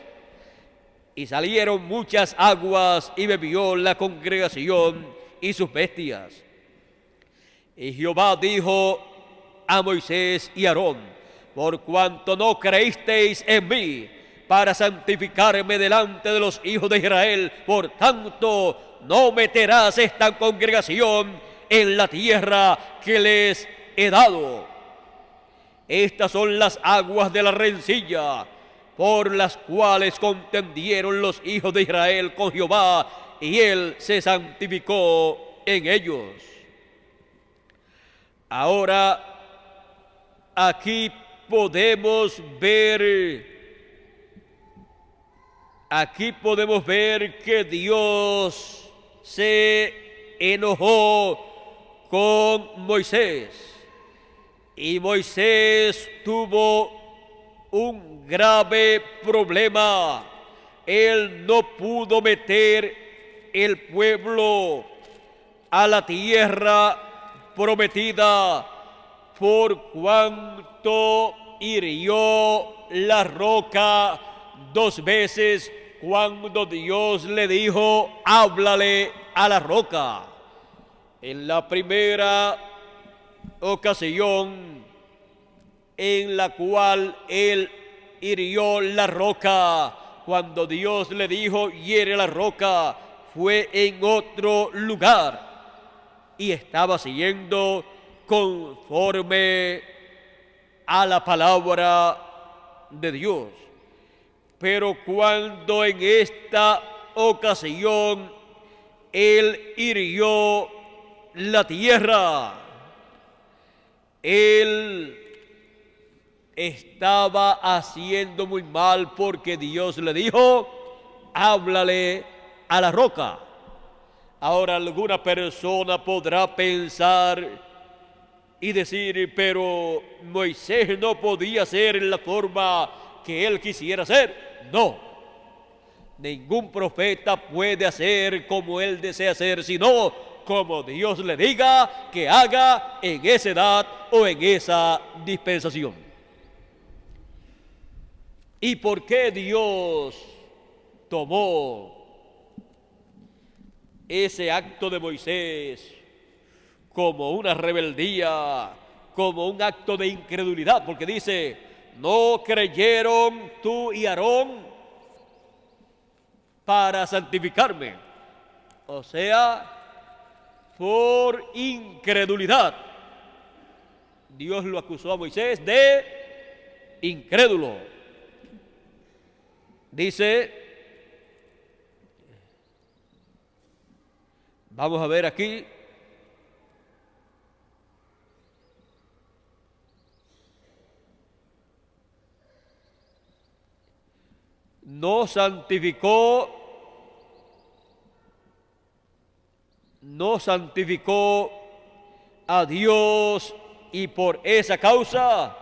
y salieron muchas aguas, y bebió la congregación y sus bestias. Y Jehová dijo a Moisés y Aarón: por cuanto no creísteis en mí para santificarme delante de los hijos de Israel, por tanto no meterás esta congregación en la tierra que les he dado. Estas son las aguas de la rencilla, por las cuales contendieron los hijos de Israel con Jehová, y él se santificó en ellos. Ahora, aquí podemos ver que Dios se enojó con Moisés. Y Moisés tuvo un grave problema. Él no pudo meter el pueblo a la tierra prometida, por cuanto hirió la roca 2 veces cuando Dios le dijo: háblale a la roca. En la primera ocasión en la cual él hirió la roca, cuando Dios le dijo: hiere la roca, fue en otro lugar y estaba siguiendo conforme a la palabra de Dios. Pero cuando en esta ocasión él hirió la tierra, él estaba haciendo muy mal, porque Dios le dijo: háblale a la roca. Ahora, alguna persona podrá pensar y decir: pero Moisés no podía hacer en la forma que él quisiera hacer. No, ningún profeta puede hacer como él desea hacer, sino como Dios le diga que haga en esa edad o en esa dispensación. ¿Y por qué Dios tomó ese acto de Moisés como una rebeldía, como un acto de incredulidad? Porque dice: no creyeron tú y Aarón para santificarme. O sea, por incredulidad. Dios lo acusó a Moisés de incrédulo. Dice, vamos a ver aquí, no santificó a Dios, y por esa causa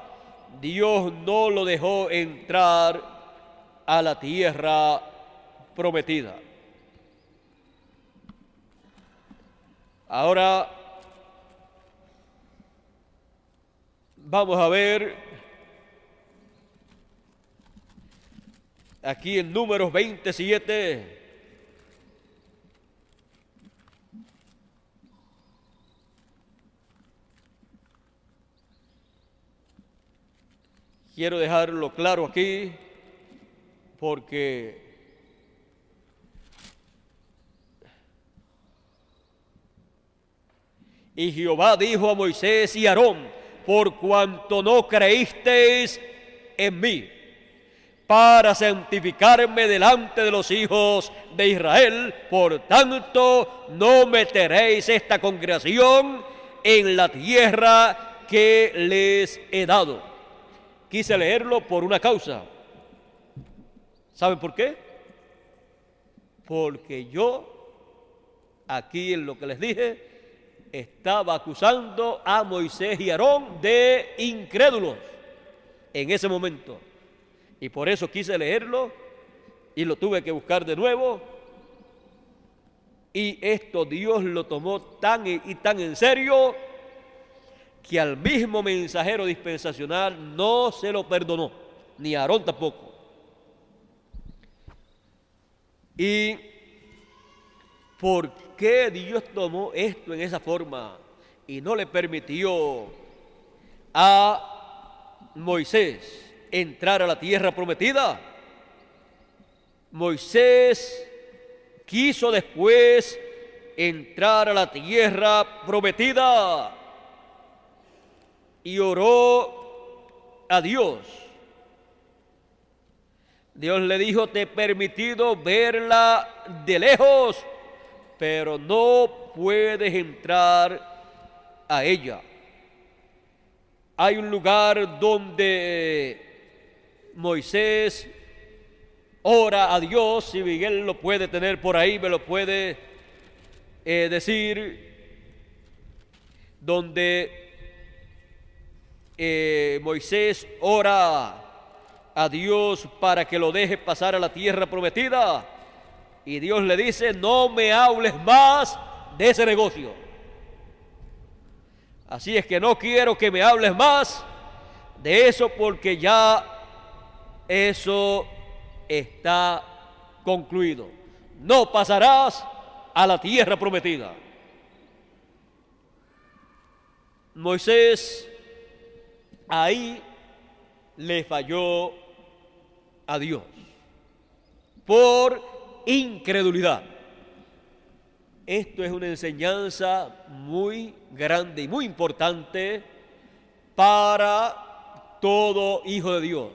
Dios no lo dejó entrar a la tierra prometida. Ahora vamos a ver aquí en Números 27. Quiero dejarlo claro aquí porque y Jehová dijo a Moisés y a Aarón: por cuanto no creísteis en mí, para santificarme delante de los hijos de Israel, por tanto no meteréis esta congregación en la tierra que les he dado. Quise leerlo por una causa. ¿Saben por qué? Porque yo, aquí en lo que les dije, estaba acusando a Moisés y Aarón de incrédulos en ese momento. Y por eso quise leerlo y lo tuve que buscar de nuevo. Y esto Dios lo tomó tan en serio que al mismo mensajero dispensacional no se lo perdonó, ni a Aarón tampoco. ¿Y por qué Dios tomó esto en esa forma y no le permitió a Moisés entrar a la tierra prometida? Moisés quiso después entrar a la tierra prometida y oró a Dios. Dios le dijo: te he permitido verla de lejos, pero no puedes entrar a ella. Hay un lugar donde Moisés ora a Dios, si Miguel lo puede tener por ahí, me lo puede decir, donde Moisés ora a Dios para que lo deje pasar a la tierra prometida, y Dios le dice: no me hables más de ese negocio. Así es que no quiero que me hables más de eso, porque ya eso está concluido. No pasarás a la tierra prometida. Moisés ahí le falló a Dios por incredulidad. Esto es una enseñanza muy grande y muy importante para todo hijo de Dios.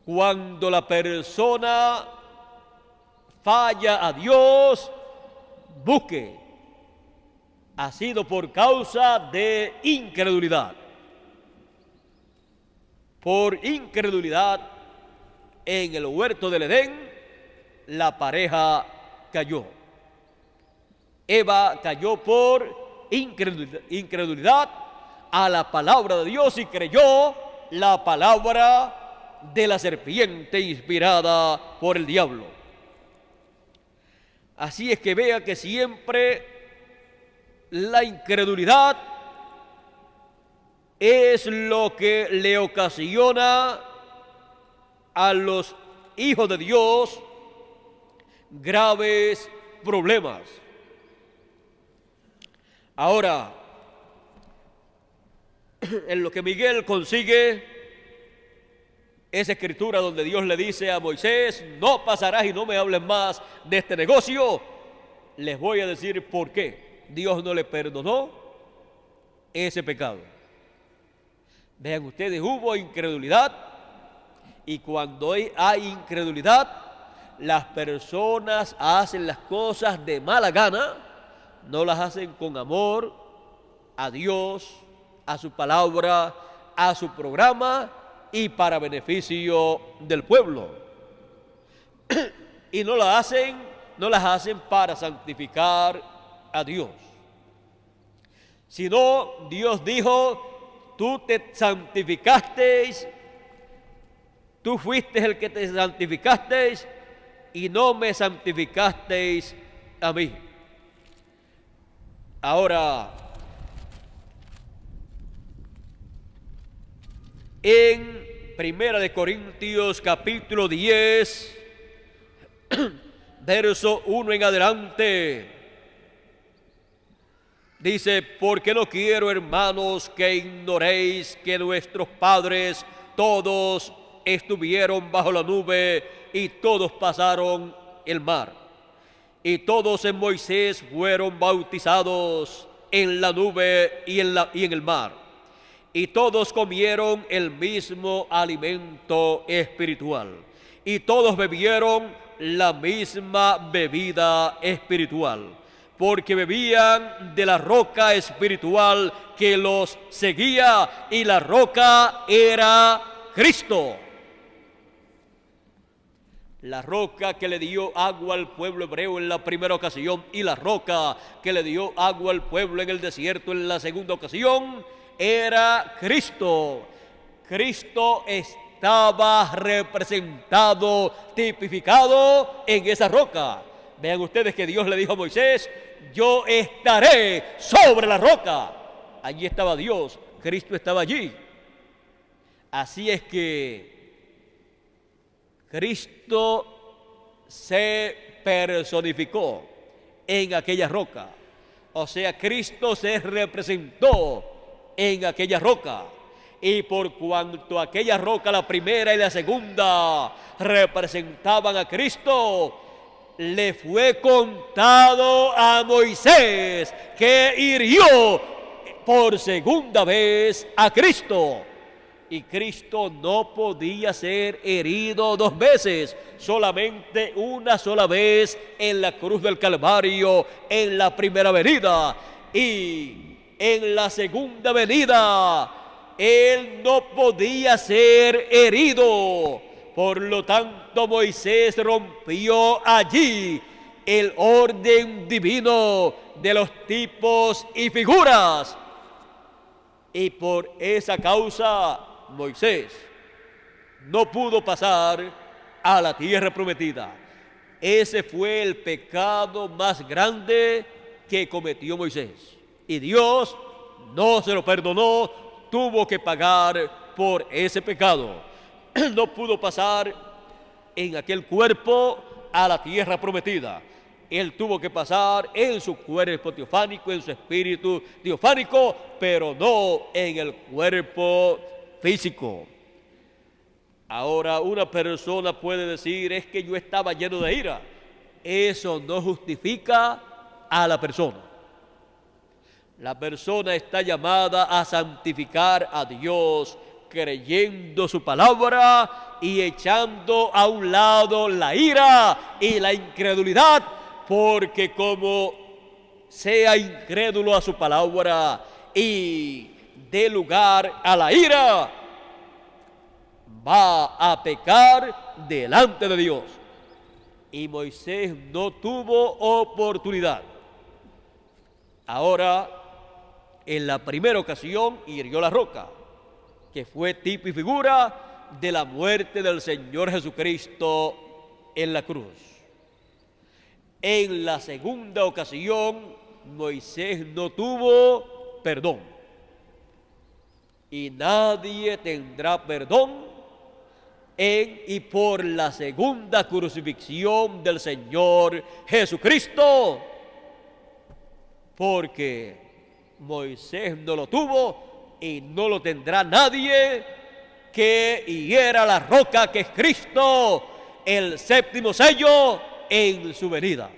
Cuando la persona falla a Dios, busque. Ha sido por causa de incredulidad. Por incredulidad, en el huerto del Edén, la pareja cayó. Eva cayó por incredulidad a la palabra de Dios y creyó la palabra de la serpiente inspirada por el diablo. Así es que vea que siempre la incredulidad es lo que le ocasiona a los hijos de Dios graves problemas. Ahora, en lo que Miguel consigue esa escritura donde Dios le dice a Moisés: no pasarás y no me hables más de este negocio, les voy a decir por qué Dios no le perdonó ese pecado. Vean ustedes, hubo incredulidad, y cuando hay incredulidad, las personas hacen las cosas de mala gana, no las hacen con amor a Dios, a su palabra, a su programa y para beneficio del pueblo. Y no las hacen para santificar a Dios. Sino Dios dijo: tú te santificaste, tú fuiste el que te santificaste y no me santificasteis a mí. Ahora, en Primera de Corintios capítulo 10, verso 1 en adelante, dice: porque no quiero, hermanos, que ignoréis que nuestros padres todos estuvieron bajo la nube y todos pasaron el mar. Y todos en Moisés fueron bautizados en la nube y en el mar. Y todos comieron el mismo alimento espiritual. Y todos bebieron la misma bebida espiritual, porque bebían de la roca espiritual que los seguía, y la roca era Cristo. La roca que le dio agua al pueblo hebreo en la primera ocasión y la roca que le dio agua al pueblo en el desierto en la segunda ocasión era Cristo. Cristo estaba representado, tipificado en esa roca. Vean ustedes que Dios le dijo a Moisés: yo estaré sobre la roca. Allí estaba Dios, Cristo estaba allí. Así es que Cristo se personificó en aquella roca. O sea, Cristo se representó en aquella roca. Y por cuanto aquella roca, la primera y la segunda, representaban a Cristo, le fue contado a Moisés que hirió por segunda vez a Cristo. Y Cristo no podía ser herido dos veces, solamente una sola vez en la cruz del Calvario, en la primera venida. Y en la segunda venida, Él no podía ser herido. Por lo tanto, Moisés rompió allí el orden divino de los tipos y figuras. Y por esa causa, Moisés no pudo pasar a la tierra prometida. Ese fue el pecado más grande que cometió Moisés. Y Dios no se lo perdonó, tuvo que pagar por ese pecado. No pudo pasar en aquel cuerpo a la tierra prometida. Él tuvo que pasar en su cuerpo teofánico, en su espíritu teofánico, pero no en el cuerpo físico. Ahora, una persona puede decir: es que yo estaba lleno de ira. Eso no justifica a la persona. La persona está llamada a santificar a Dios, creyendo su palabra y echando a un lado la ira y la incredulidad, porque como sea incrédulo a su palabra y dé lugar a la ira, va a pecar delante de Dios. Y Moisés no tuvo oportunidad. Ahora, en la primera ocasión, hirió la roca, que fue tipo y figura de la muerte del Señor Jesucristo en la cruz. En la segunda ocasión, Moisés no tuvo perdón. Y nadie tendrá perdón en y por la segunda crucifixión del Señor Jesucristo, porque Moisés no lo tuvo y no lo tendrá nadie que hiera la roca que es Cristo, el séptimo sello en su venida.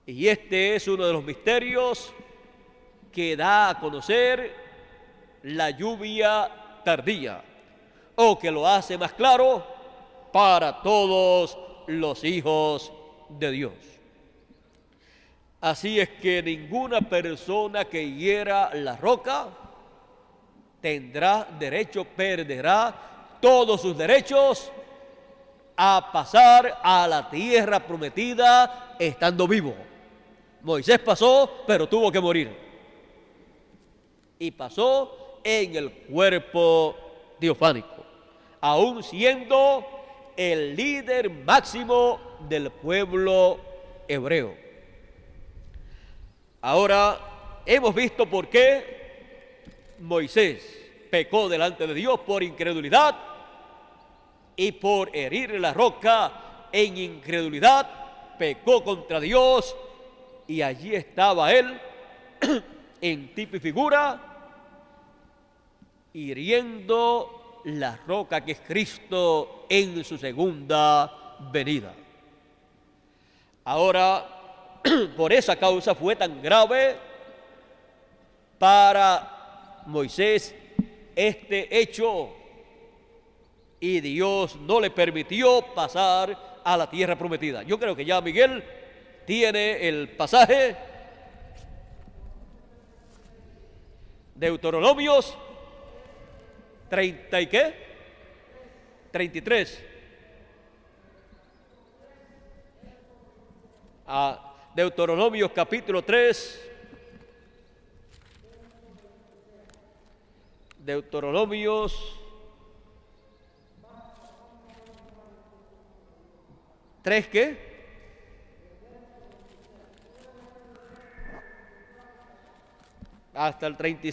Y este es uno de los misterios que da a conocer la lluvia tardía, o que lo hace más claro para todos los hijos de Dios. Así es que ninguna persona que hiera la roca tendrá derecho, perderá todos sus derechos a pasar a la tierra prometida estando vivo. Moisés pasó, pero tuvo que morir. Y pasó en el cuerpo teofánico, aún siendo el líder máximo del pueblo hebreo. Ahora hemos visto por qué Moisés pecó delante de Dios por incredulidad y por herir la roca en incredulidad, pecó contra Dios y allí estaba él en tipo y figura hiriendo la roca que es Cristo en su segunda venida. Ahora, por esa causa fue tan grave para Moisés este hecho y Dios no le permitió pasar a la tierra prometida. Yo creo que ya Miguel tiene el pasaje. Deuteronomios 30 y qué? 33. Deuteronomios capítulo 3. Deuteronomios 3, ¿qué? Hasta el 30.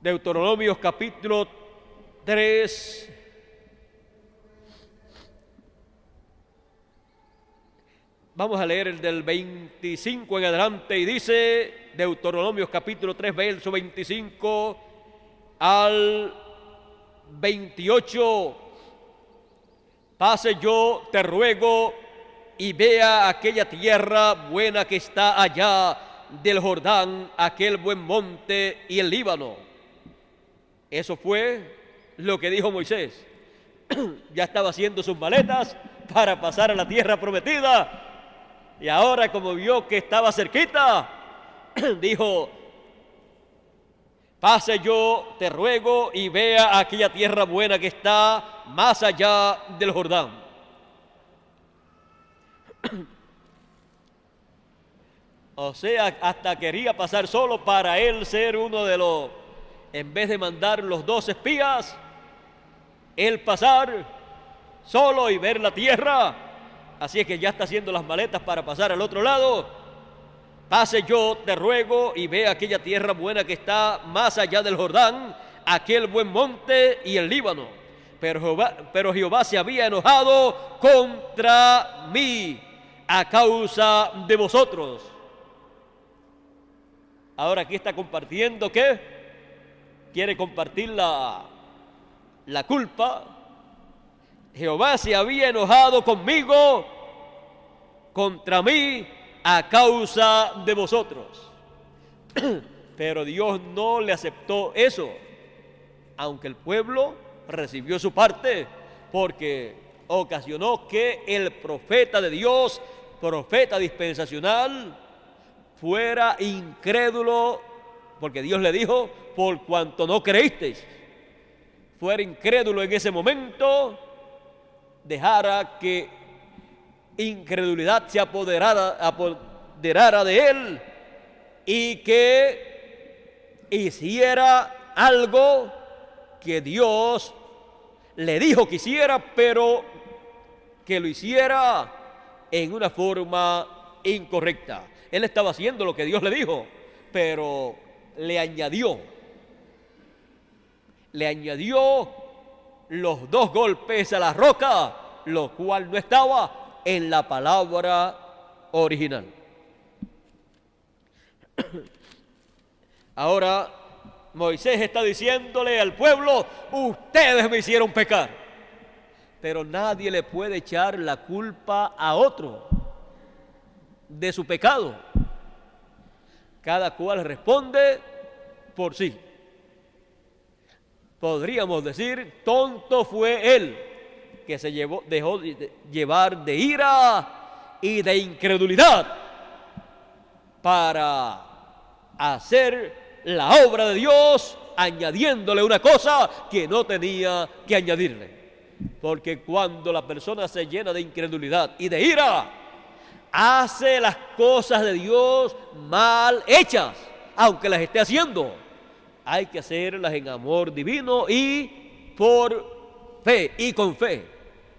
Deuteronomios capítulo 3. Vamos a leer el del 25 en adelante y dice Deuteronomios capítulo 3, verso 25 al 28. Pase yo, te ruego, y vea aquella tierra buena que está allá del Jordán, aquel buen monte y el Líbano. Eso fue lo que dijo Moisés. Ya estaba haciendo sus maletas para pasar a la tierra prometida. Y ahora, como vio que estaba cerquita, dijo: pase yo, te ruego, y vea aquella tierra buena que está más allá del Jordán. O sea, hasta quería pasar solo para él ser uno de los, en vez de mandar los 2 espías, él pasar solo y ver la tierra. Así es que ya está haciendo las maletas para pasar al otro lado. Pase yo, te ruego, y ve aquella tierra buena que está más allá del Jordán, aquel buen monte y el Líbano. Pero Jehová se había enojado contra mí a causa de vosotros. Ahora aquí está compartiendo ¿qué? Quiere compartir la culpa. Jehová se había enojado conmigo, contra mí, a causa de vosotros. Pero Dios no le aceptó eso, aunque el pueblo recibió su parte, porque ocasionó que el profeta de Dios, profeta dispensacional, fuera incrédulo, porque Dios le dijo: por cuanto no creísteis. Fuera incrédulo en ese momento, dejara que incredulidad se apoderara de él y que hiciera algo que Dios le dijo que hiciera, pero que lo hiciera en una forma incorrecta. Él estaba haciendo lo que Dios le dijo, pero le añadió los 2 golpes a la roca, lo cual no estaba en la palabra original. Ahora, Moisés está diciéndole al pueblo: ustedes me hicieron pecar. Pero nadie le puede echar la culpa a otro de su pecado. Cada cual responde por sí. Podríamos decir: tonto fue él que se dejó llevar de ira y de incredulidad para hacer la obra de Dios, añadiéndole una cosa que no tenía que añadirle. Porque cuando la persona se llena de incredulidad y de ira, hace las cosas de Dios mal hechas, aunque las esté haciendo. Hay que hacerlas en amor divino y por fe y con fe,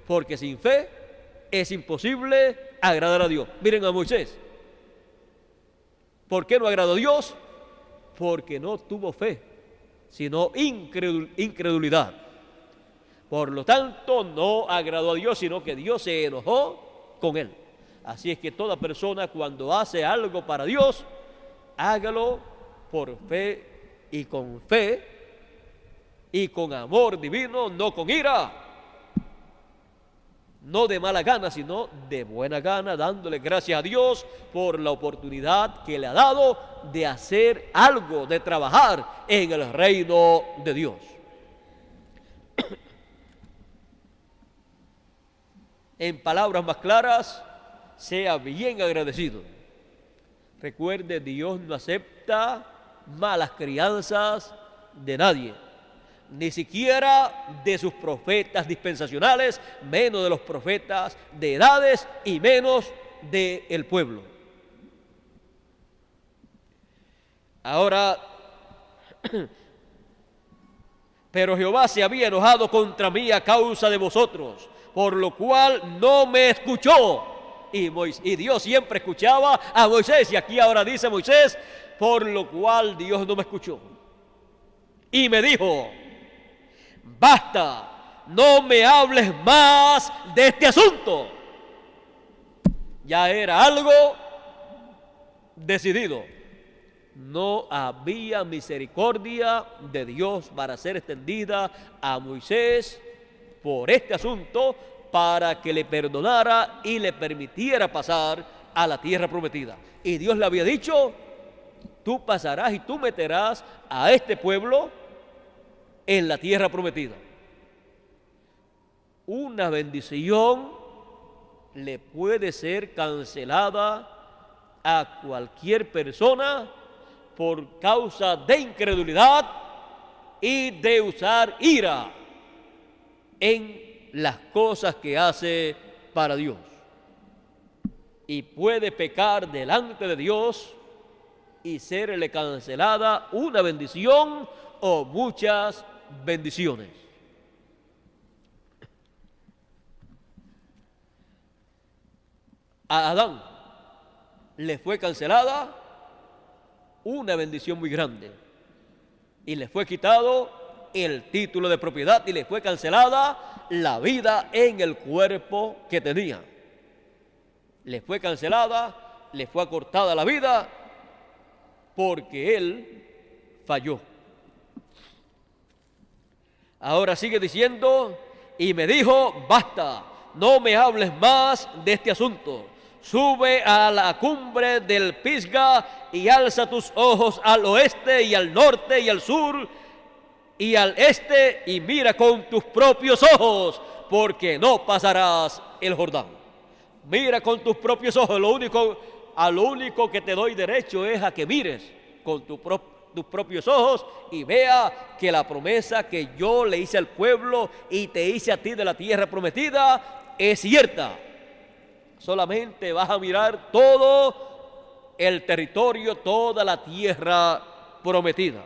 porque sin fe es imposible agradar a Dios. Miren a Moisés. ¿Por qué no agradó a Dios? Porque no tuvo fe, sino incredulidad. Por lo tanto, no agradó a Dios, sino que Dios se enojó con él. Así es que toda persona, cuando hace algo para Dios, hágalo por fe y con amor divino, no con ira, no de mala gana, sino de buena gana, dándole gracias a Dios por la oportunidad que le ha dado de hacer algo, de trabajar en el reino de Dios. En palabras más claras, sea bien agradecido. Recuerde, Dios no acepta malas crianzas de nadie, ni siquiera de sus profetas dispensacionales, menos de los profetas de edades y menos del pueblo. Ahora, pero Jehová se había enojado contra mí a causa de vosotros, por lo cual no me escuchó. Y Dios siempre escuchaba a Moisés, y aquí ahora dice Moisés: por lo cual Dios no me escuchó. Y me dijo: basta, no me hables más de este asunto. Ya era algo decidido. No había misericordia de Dios para ser extendida a Moisés por este asunto, para que le perdonara y le permitiera pasar a la tierra prometida. Y Dios le había dicho: tú pasarás y tú meterás a este pueblo en la tierra prometida. Una bendición le puede ser cancelada a cualquier persona por causa de incredulidad y de usar ira en las cosas que hace para Dios. Y puede pecar delante de Dios y serle cancelada una bendición o muchas bendiciones. A Adán le fue cancelada una bendición muy grande y le fue quitado el título de propiedad y le fue cancelada la vida en el cuerpo que tenía. Le fue cancelada, le fue acortada la vida porque él falló. Ahora sigue diciendo: y me dijo: basta, no me hables más de este asunto. Sube a la cumbre del Pisga y alza tus ojos al oeste y al norte y al sur y al este y mira con tus propios ojos, porque no pasarás el Jordán. Mira con tus propios ojos. A lo único que te doy derecho es a que mires con tus propios ojos y vea que la promesa que yo le hice al pueblo y te hice a ti de la tierra prometida es cierta. Solamente vas a mirar todo el territorio, toda la tierra prometida.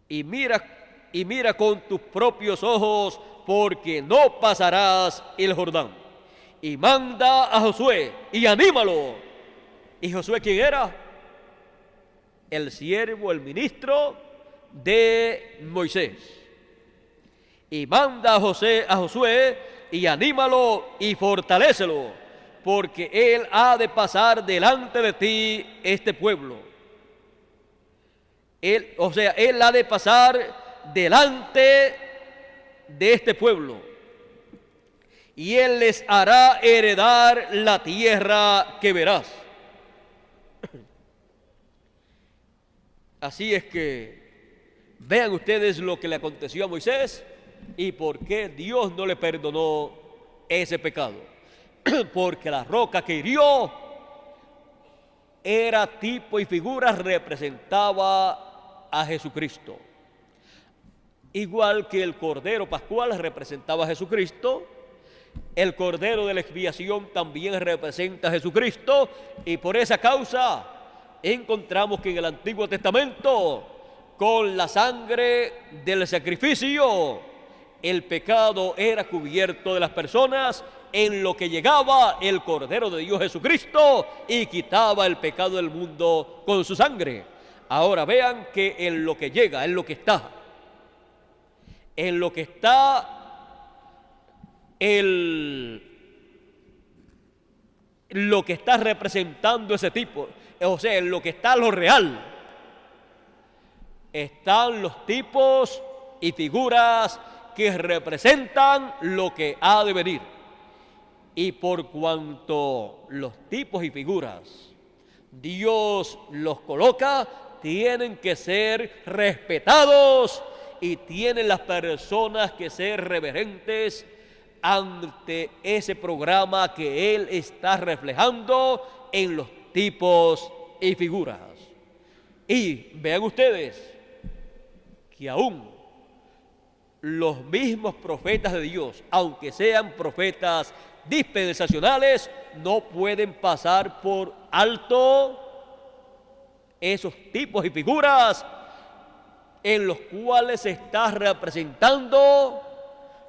Y mira con tus propios ojos, porque no pasarás el Jordán. Y manda a Josué y anímalo. ¿Y Josué quién era? El siervo, el ministro de Moisés. Y manda a Josué y anímalo y fortalécelo, porque Él ha de pasar delante de ti este pueblo. Él ha de pasar delante de este pueblo, y Él les hará heredar la tierra que verás. Así es que vean ustedes lo que le aconteció a Moisés y por qué Dios no le perdonó ese pecado. Porque la roca que hirió era tipo y figura, representaba a Jesucristo. Igual que el Cordero Pascual representaba a Jesucristo, el Cordero de la expiación también representa a Jesucristo, y por esa causa encontramos que en el Antiguo Testamento, con la sangre del sacrificio, el pecado era cubierto de las personas, en lo que llegaba el Cordero de Dios Jesucristo y quitaba el pecado del mundo con su sangre. Ahora vean que en lo que llega, en lo que está lo que está representando ese tipo, o sea, en lo que está lo real, están los tipos y figuras que representan lo que ha de venir. Y por cuanto los tipos y figuras Dios los coloca, tienen que ser respetados y tienen las personas que ser reverentes ante ese programa que Él está reflejando en los tipos y figuras. Y vean ustedes que aún los mismos profetas de Dios, aunque sean profetas dispensacionales, no pueden pasar por alto esos tipos y figuras en los cuales se está representando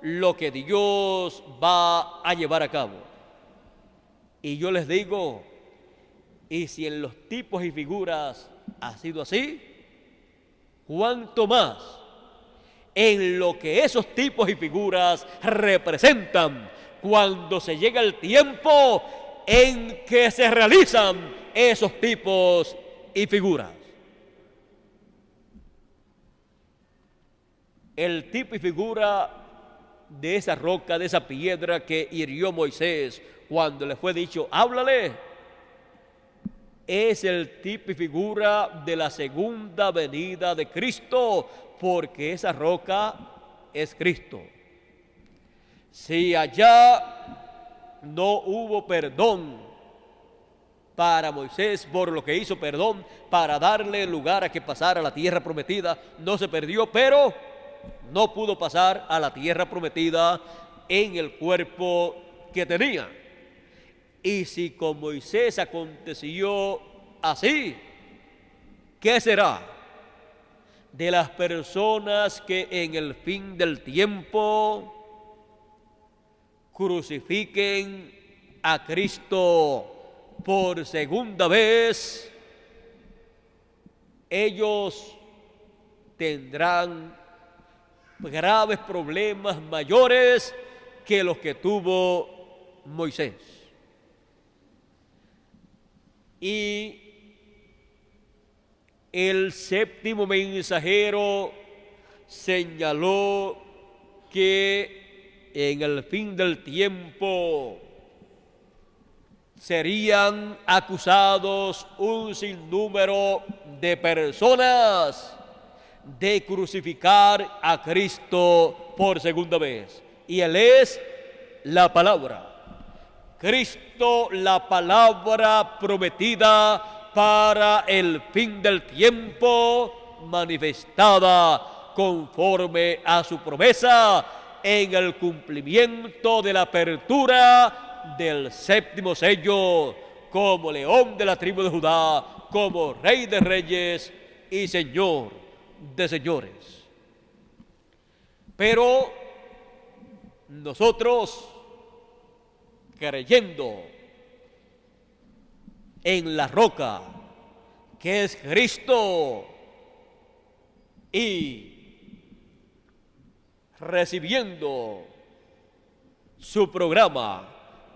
lo que Dios va a llevar a cabo. Y yo les digo, y si en los tipos y figuras ha sido así, ¿cuánto más en lo que esos tipos y figuras representan cuando se llega el tiempo en que se realizan esos tipos y figuras? El tipo y figura de esa roca, de esa piedra que hirió Moisés cuando le fue dicho, háblale, es el tipo y figura de la segunda venida de Cristo, porque esa roca es Cristo. Si allá no hubo perdón para Moisés por lo que hizo, perdón para darle lugar a que pasara a la tierra prometida, no se perdió, pero no pudo pasar a la tierra prometida en el cuerpo que tenía. Y si con Moisés aconteció así, ¿qué será de las personas que en el fin del tiempo crucifiquen a Cristo por segunda vez? Ellos tendrán graves problemas mayores que los que tuvo Moisés. Y el séptimo mensajero señaló que en el fin del tiempo serían acusados un sinnúmero de personas de crucificar a Cristo por segunda vez. Y Él es la palabra. Cristo, la palabra prometida para el fin del tiempo, manifestada conforme a su promesa en el cumplimiento de la apertura del séptimo sello, como león de la tribu de Judá, como rey de reyes y señor de señores. Pero nosotros, creyendo en la roca que es Cristo y recibiendo su programa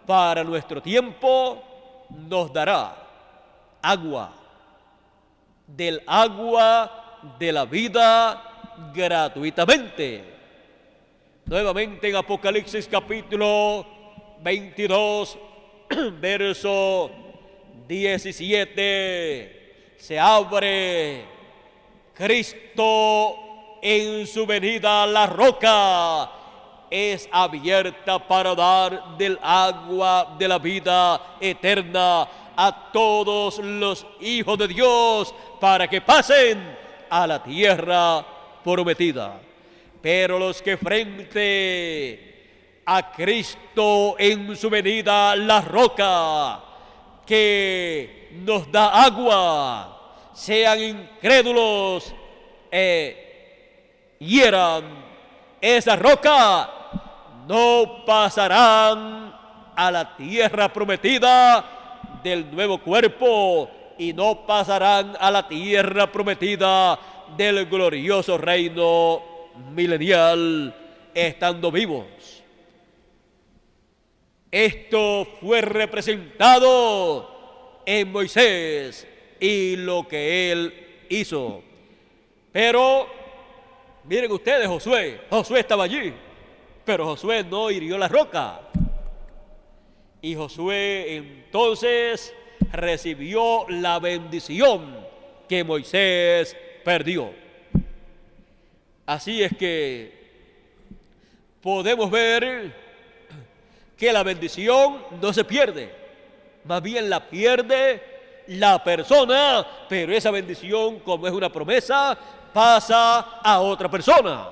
para nuestro tiempo, nos dará agua, del agua de la vida gratuitamente. Nuevamente en Apocalipsis capítulo 22, verso 17, se abre Cristo en su venida, la roca es abierta para dar del agua de la vida eterna a todos los hijos de Dios para que pasen a la tierra prometida. Pero los que frente a Cristo en su venida, la roca que nos da agua, sean incrédulos hieran esa roca, no pasarán a la tierra prometida del nuevo cuerpo y no pasarán a la tierra prometida del glorioso reino milenial estando vivos. Esto fue representado en Moisés y lo que él hizo. Pero miren ustedes, Josué estaba allí, pero Josué no hirió la roca. Y Josué entonces recibió la bendición que Moisés perdió. Así es que podemos ver que la bendición no se pierde, más bien la pierde la persona, pero esa bendición, como es una promesa, pasa a otra persona.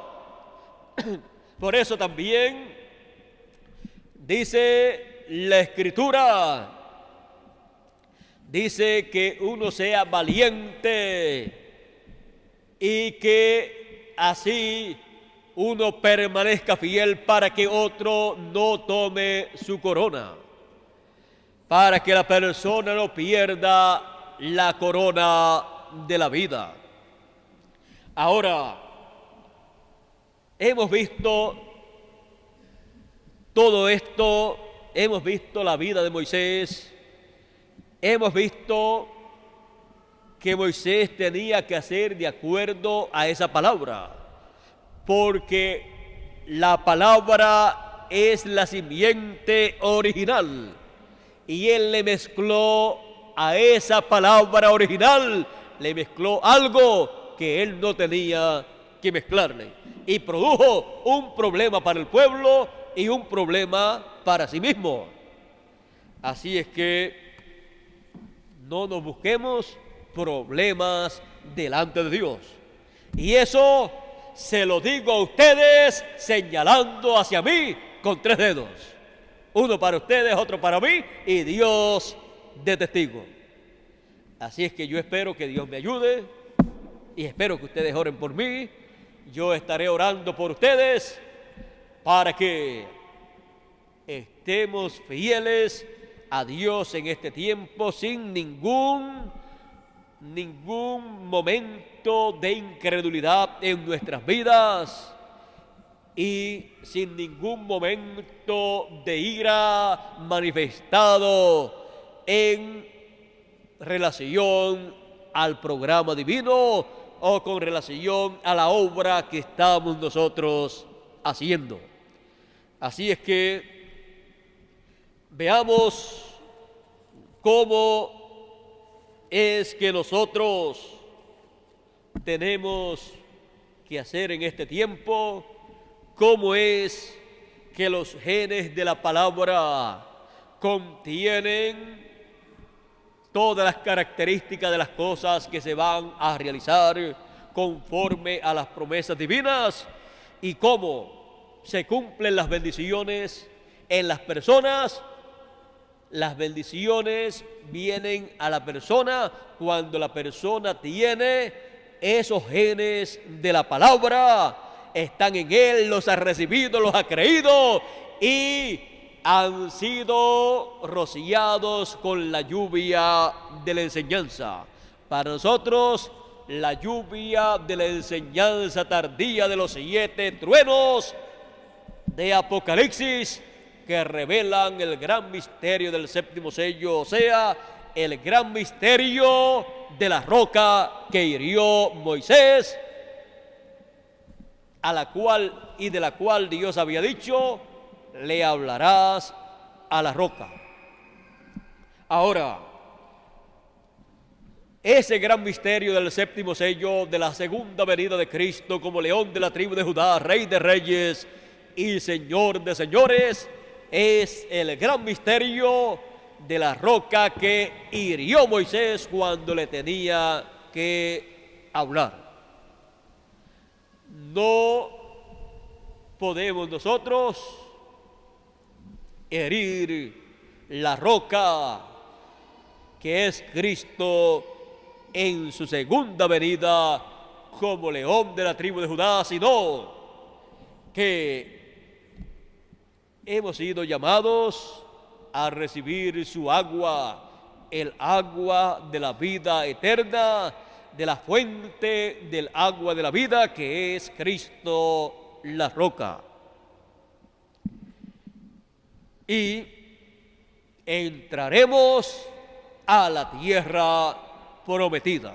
Por eso también dice la Escritura, dice que uno sea valiente y que así uno permanezca fiel para que otro no tome su corona, para que la persona no pierda la corona de la vida. Ahora, hemos visto todo esto, hemos visto la vida de Moisés, hemos visto que Moisés tenía que hacer de acuerdo a esa palabra, porque la palabra es la simiente original y él le mezcló a esa palabra original, le mezcló algo que él no tenía que mezclarle y produjo un problema para el pueblo y un problema para sí mismo. Así es que no nos busquemos problemas delante de Dios. Y eso se lo digo a ustedes señalando hacia mí con 3 dedos. Uno para ustedes, otro para mí y Dios de testigo. Así es que yo espero que Dios me ayude y espero que ustedes oren por mí. Yo estaré orando por ustedes para que estemos fieles a Dios en este tiempo sin ningún momento de incredulidad en nuestras vidas y sin ningún momento de ira manifestado en relación al programa divino o con relación a la obra que estamos nosotros haciendo. Así es que veamos cómo es que nosotros tenemos que hacer en este tiempo, cómo es que los genes de la palabra contienen todas las características de las cosas que se van a realizar conforme a las promesas divinas y cómo se cumplen las bendiciones en las personas. Las bendiciones vienen a la persona cuando la persona tiene esos genes de la palabra, están en él, los ha recibido, los ha creído y han sido rociados con la lluvia de la enseñanza. Para nosotros, la lluvia de la enseñanza tardía de los 7 truenos de Apocalipsis que revelan el gran misterio del séptimo sello, o sea, el gran misterio de la roca que hirió Moisés, de la cual Dios había dicho: le hablarás a la roca. Ahora, ese gran misterio del séptimo sello, de la segunda venida de Cristo como león de la tribu de Judá, rey de reyes y señor de señores, es el gran misterio de la roca que hirió Moisés cuando le tenía que hablar. No podemos nosotros herir la roca que es Cristo en su segunda venida como león de la tribu de Judá, sino que hemos sido llamados a recibir su agua, el agua de la vida eterna, de la fuente del agua de la vida, que es Cristo la roca. Y entraremos a la tierra prometida.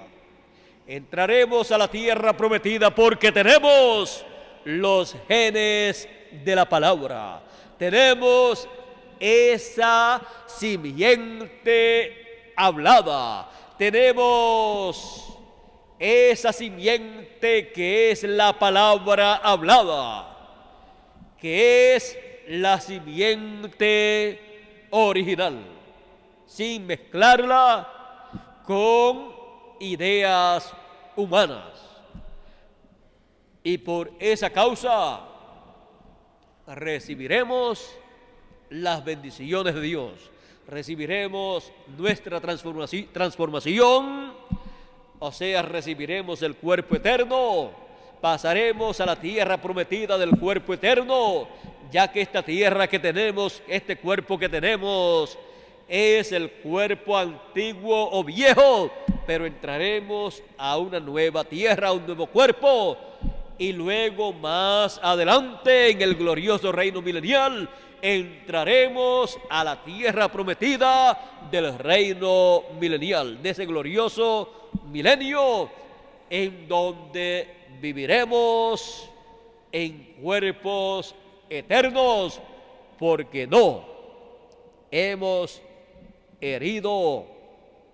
Entraremos a la tierra prometida porque tenemos los genes de la palabra. Tenemos esa simiente hablada. Tenemos esa simiente que es la palabra hablada, que es la simiente original, sin mezclarla con ideas humanas. Y por esa causa recibiremos las bendiciones de Dios, recibiremos nuestra transformación, o sea, recibiremos el cuerpo eterno, pasaremos a la tierra prometida del cuerpo eterno, ya que esta tierra que tenemos, este cuerpo que tenemos, es el cuerpo antiguo o viejo, pero entraremos a una nueva tierra, a un nuevo cuerpo, y luego más adelante en el glorioso reino milenial entraremos a la tierra prometida del reino milenial, de ese glorioso milenio en donde viviremos en cuerpos eternos, porque no hemos herido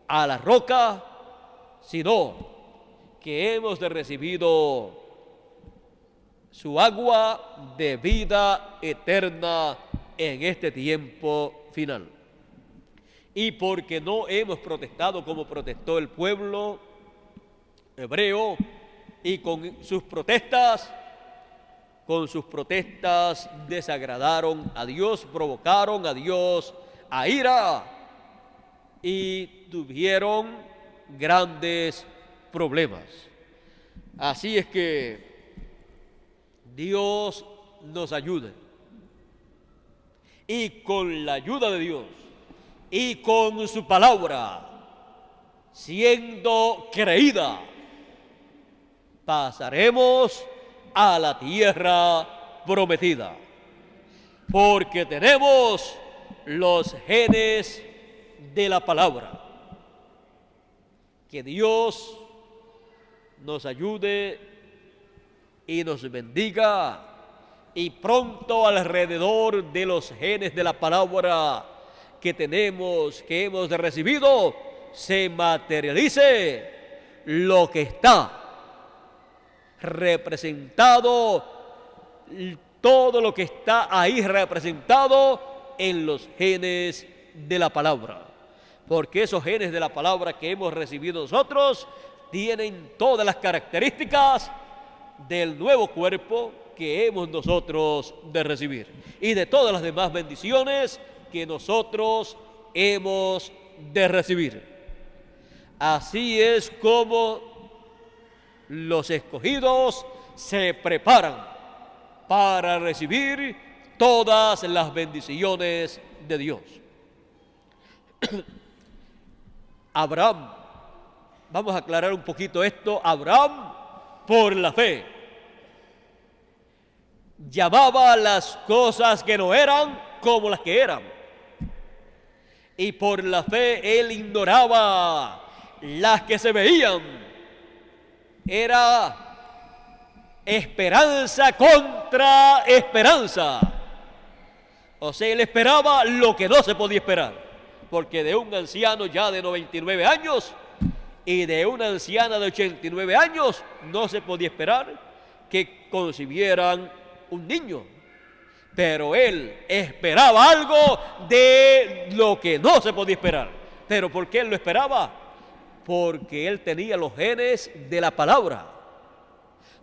a la roca, sino que hemos recibido su agua de vida eterna en este tiempo final. Y porque no hemos protestado como protestó el pueblo hebreo, y con sus protestas desagradaron a Dios, provocaron a Dios a ira y tuvieron grandes problemas. Así es que Dios nos ayude, y con la ayuda de Dios y con su palabra siendo creída, pasaremos a la tierra prometida, porque tenemos los genes de la palabra. Que Dios nos ayude y nos bendiga, y pronto alrededor de los genes de la palabra que tenemos, que hemos recibido, se materialice lo que está representado, todo lo que está ahí representado en los genes de la palabra, porque esos genes de la palabra que hemos recibido nosotros tienen todas las características del nuevo cuerpo que hemos nosotros de recibir, y de todas las demás bendiciones que nosotros hemos de recibir. Así es como los escogidos se preparan para recibir todas las bendiciones de Dios. Abraham, vamos a aclarar un poquito esto. Abraham, por la fe, llamaba las cosas que no eran como las que eran. Y por la fe él ignoraba las que se veían. Era esperanza contra esperanza. O sea, él esperaba lo que no se podía esperar. Porque de un anciano ya de 99 años y de una anciana de 89 años no se podía esperar que concibieran un niño. Pero él esperaba algo de lo que no se podía esperar. ¿Pero por qué él lo esperaba? Porque él tenía los genes de la palabra.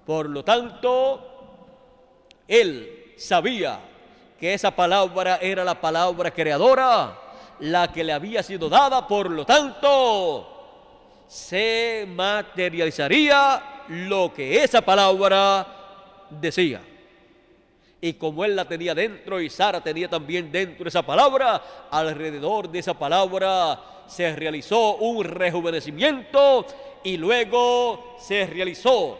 Por lo tanto, él sabía que esa palabra era la palabra creadora, la que le había sido dada. Por lo tanto, se materializaría lo que esa palabra decía. Y como él la tenía dentro y Sara tenía también dentro esa palabra, alrededor de esa palabra se realizó un rejuvenecimiento y luego se realizó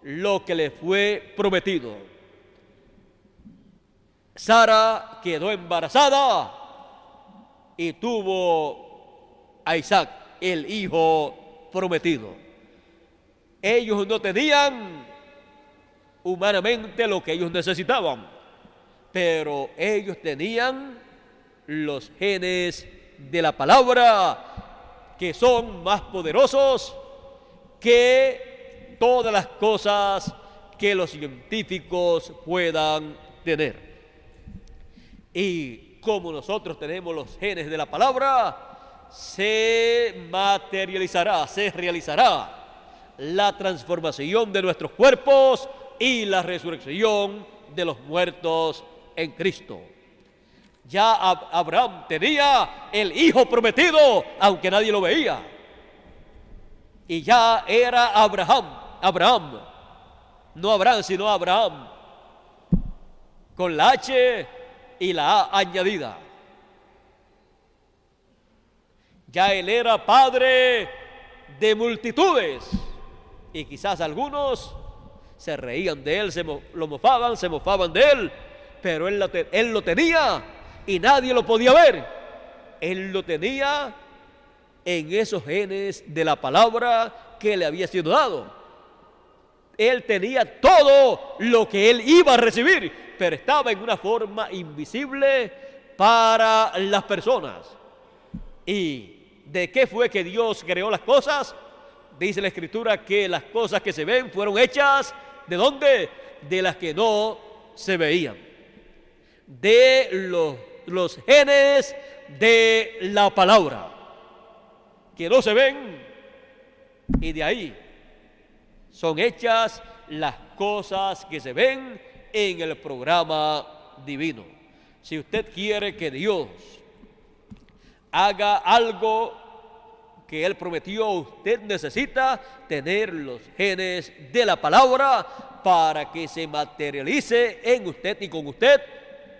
lo que le fue prometido. Sara quedó embarazada y tuvo a Isaac, el hijo prometido. Ellos no tenían humanamente lo que ellos necesitaban, pero ellos tenían los genes de la palabra, que son más poderosos que todas las cosas que los científicos puedan tener. Y como nosotros tenemos los genes de la palabra, se materializará, se realizará la transformación de nuestros cuerpos y la resurrección de los muertos en Cristo. Ya Abraham tenía el hijo prometido, aunque nadie lo veía. Y ya era Abraham, no Abraham, sino Abraham, con la H y la A añadida. Ya él era padre de multitudes, y quizás algunos se reían de él, se mofaban de él, pero él lo tenía y nadie lo podía ver. Él lo tenía en esos genes de la palabra que le había sido dado. Él tenía todo lo que él iba a recibir, pero estaba en una forma invisible para las personas. ¿Y de qué fue que Dios creó las cosas? Dice la Escritura que las cosas que se ven fueron hechas, ¿de dónde? De las que no se veían. De los genes de la palabra, que no se ven, y de ahí son hechas las cosas que se ven en el programa divino. Si usted quiere que Dios haga algo que Él prometió, usted necesita tener los genes de la palabra para que se materialice en usted y con usted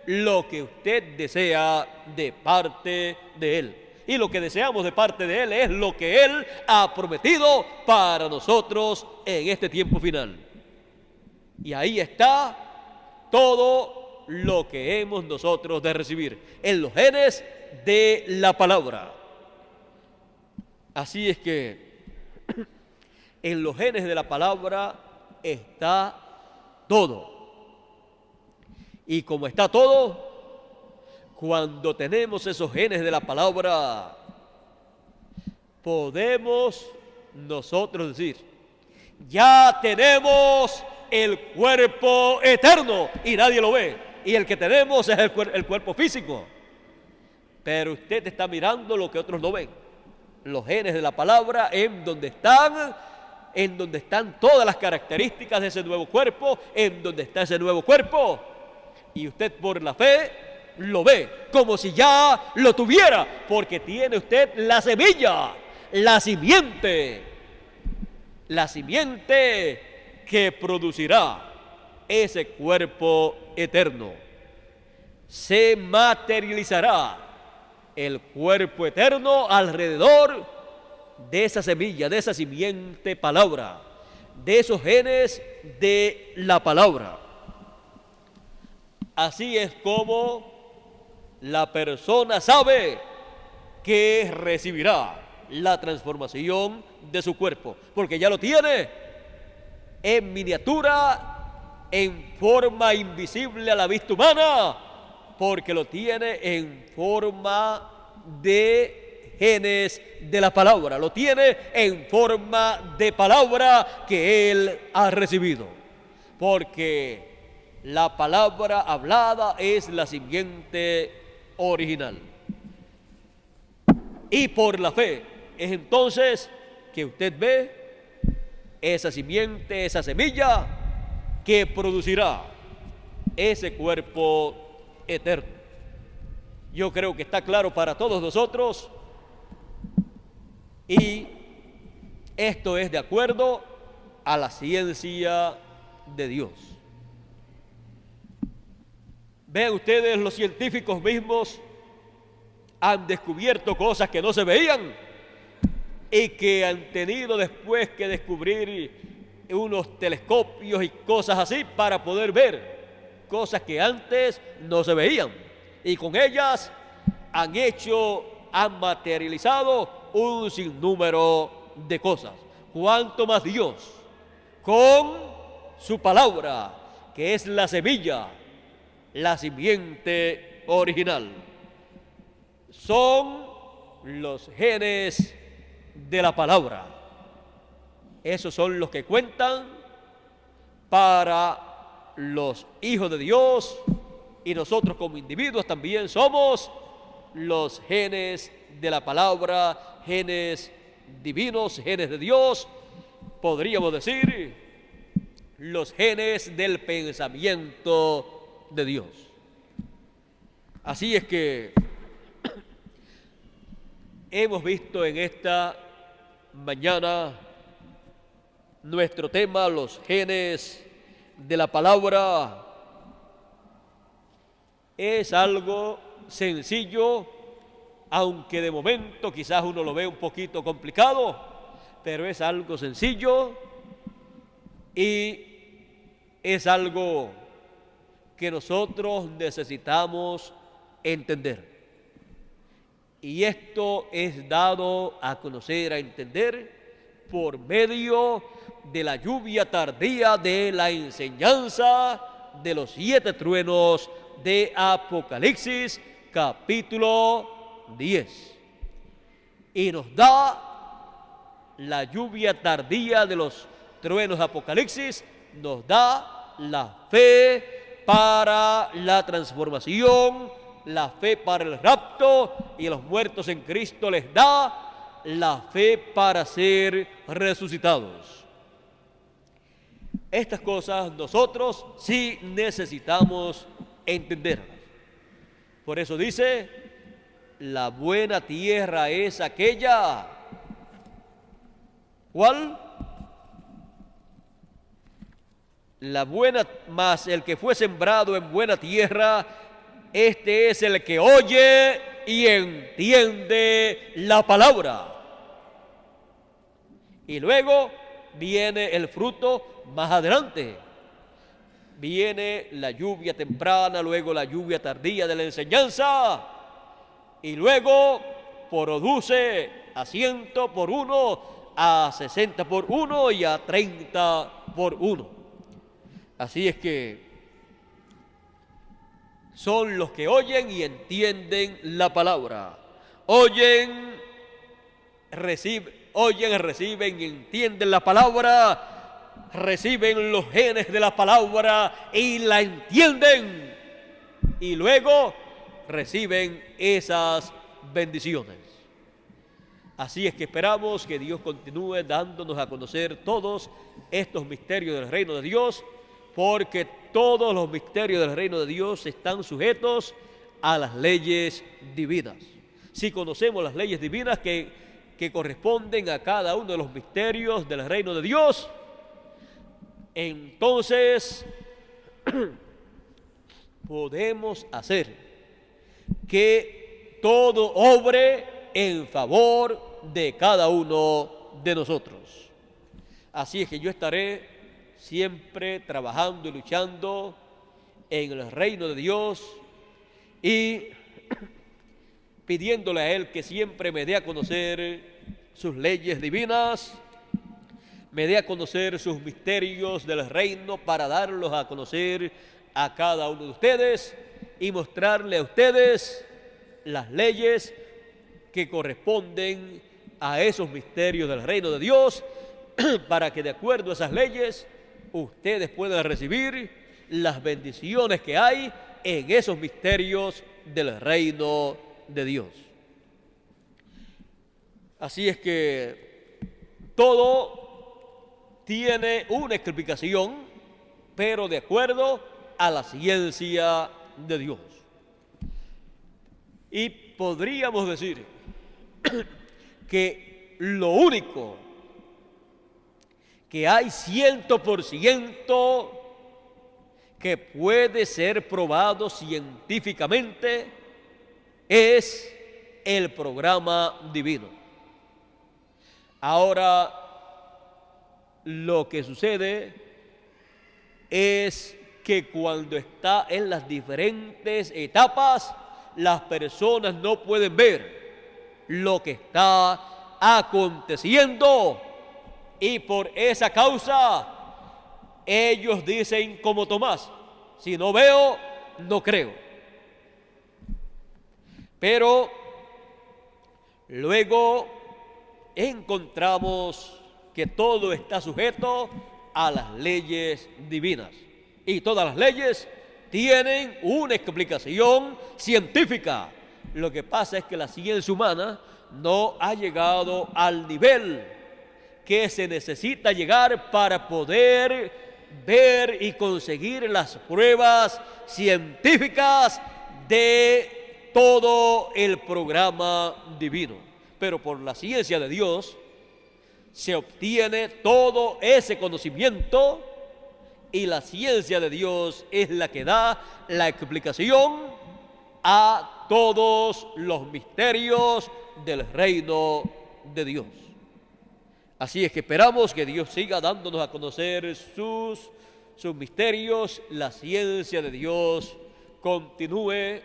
lo que usted desea de parte de Él. Y lo que deseamos de parte de Él es lo que Él ha prometido para nosotros en este tiempo final. Y ahí está todo lo que hemos nosotros de recibir, en los genes de la palabra. Así es que en los genes de la palabra está todo. Y como está todo, cuando tenemos esos genes de la palabra, podemos nosotros decir, ya tenemos el cuerpo eterno, y nadie lo ve, y el que tenemos es el cuerpo físico. Pero usted está mirando lo que otros no ven. Los genes de la palabra en donde están todas las características de ese nuevo cuerpo, en donde está ese nuevo cuerpo, y usted por la fe lo ve como si ya lo tuviera, porque tiene usted la semilla, la simiente que producirá ese cuerpo eterno. Se materializará el cuerpo eterno alrededor de esa semilla, de esa simiente palabra, de esos genes de la palabra. Así es como la persona sabe que recibirá la transformación de su cuerpo, porque ya lo tiene en miniatura, en forma invisible a la vista humana, porque lo tiene en forma de genes de la palabra, lo tiene en forma de palabra que él ha recibido, porque la palabra hablada es la simiente original. Y por la fe es entonces que usted ve esa simiente, esa semilla que producirá ese cuerpo eterno. Yo creo que está claro para todos nosotros, y esto es de acuerdo a la ciencia de Dios. Vean ustedes, los científicos mismos han descubierto cosas que no se veían y que han tenido después que descubrir unos telescopios y cosas así para poder ver cosas que antes no se veían, y con ellas han materializado un sinnúmero de cosas. Cuanto más Dios, con su palabra, que es la semilla, la simiente original, son los genes de la palabra. Esos son los que cuentan para los hijos de Dios, y nosotros como individuos también somos los genes de la palabra, genes divinos, genes de Dios, podríamos decir los genes del pensamiento de Dios. Así es que hemos visto en esta mañana nuestro tema, los genes de la palabra. Es algo sencillo, aunque de momento quizás uno lo ve un poquito complicado, pero es algo sencillo y es algo que nosotros necesitamos entender. Y esto es dado a conocer, a entender, por medio de la lluvia tardía de la enseñanza de los 7 truenos de Apocalipsis, capítulo 10. Y nos da la lluvia tardía de los truenos de Apocalipsis, nos da la fe para la transformación, la fe para el rapto, y a los muertos en Cristo les da la fe para ser resucitados. Estas cosas nosotros sí necesitamos entenderlas. Por eso dice, la buena tierra es aquella. ¿Cuál? La buena, más el que fue sembrado en buena tierra, este es el que oye y entiende la palabra. Y luego viene el fruto más adelante. Viene la lluvia temprana, luego la lluvia tardía de la enseñanza, y luego produce a 100 por 1, a 60 por 1 y a 30 por 1. Así es que son los que oyen y entienden la palabra. Oyen, reciben y entienden la palabra, reciben los genes de la palabra y la entienden, y luego reciben esas bendiciones. Así es que esperamos que Dios continúe dándonos a conocer todos estos misterios del reino de Dios, porque todos los misterios del reino de Dios están sujetos a las leyes divinas. Si conocemos las leyes divinas que corresponden a cada uno de los misterios del reino de Dios, entonces podemos hacer que todo obre en favor de cada uno de nosotros. Así es que yo estaré siempre trabajando y luchando en el reino de Dios, y pidiéndole a Él que siempre me dé a conocer sus leyes divinas, me dé a conocer sus misterios del reino para darlos a conocer a cada uno de ustedes y mostrarle a ustedes las leyes que corresponden a esos misterios del reino de Dios, para que de acuerdo a esas leyes ustedes puedan recibir las bendiciones que hay en esos misterios del reino de Dios. Así es que todo tiene una explicación, pero de acuerdo a la ciencia de Dios. Y podríamos decir que lo único que hay 100% que puede ser probado científicamente es el programa divino. Ahora, lo que sucede es que cuando está en las diferentes etapas, las personas no pueden ver lo que está aconteciendo, y por esa causa ellos dicen como Tomás: si no veo, no creo. Pero luego encontramos que todo está sujeto a las leyes divinas, y todas las leyes tienen una explicación científica. Lo que pasa es que la ciencia humana no ha llegado al nivel que se necesita llegar para poder ver y conseguir las pruebas científicas de todo el programa divino. Pero por la ciencia de Dios se obtiene todo ese conocimiento, y la ciencia de Dios es la que da la explicación a todos los misterios del reino de Dios. Así es que esperamos que Dios siga dándonos a conocer sus misterios, la ciencia de Dios continúe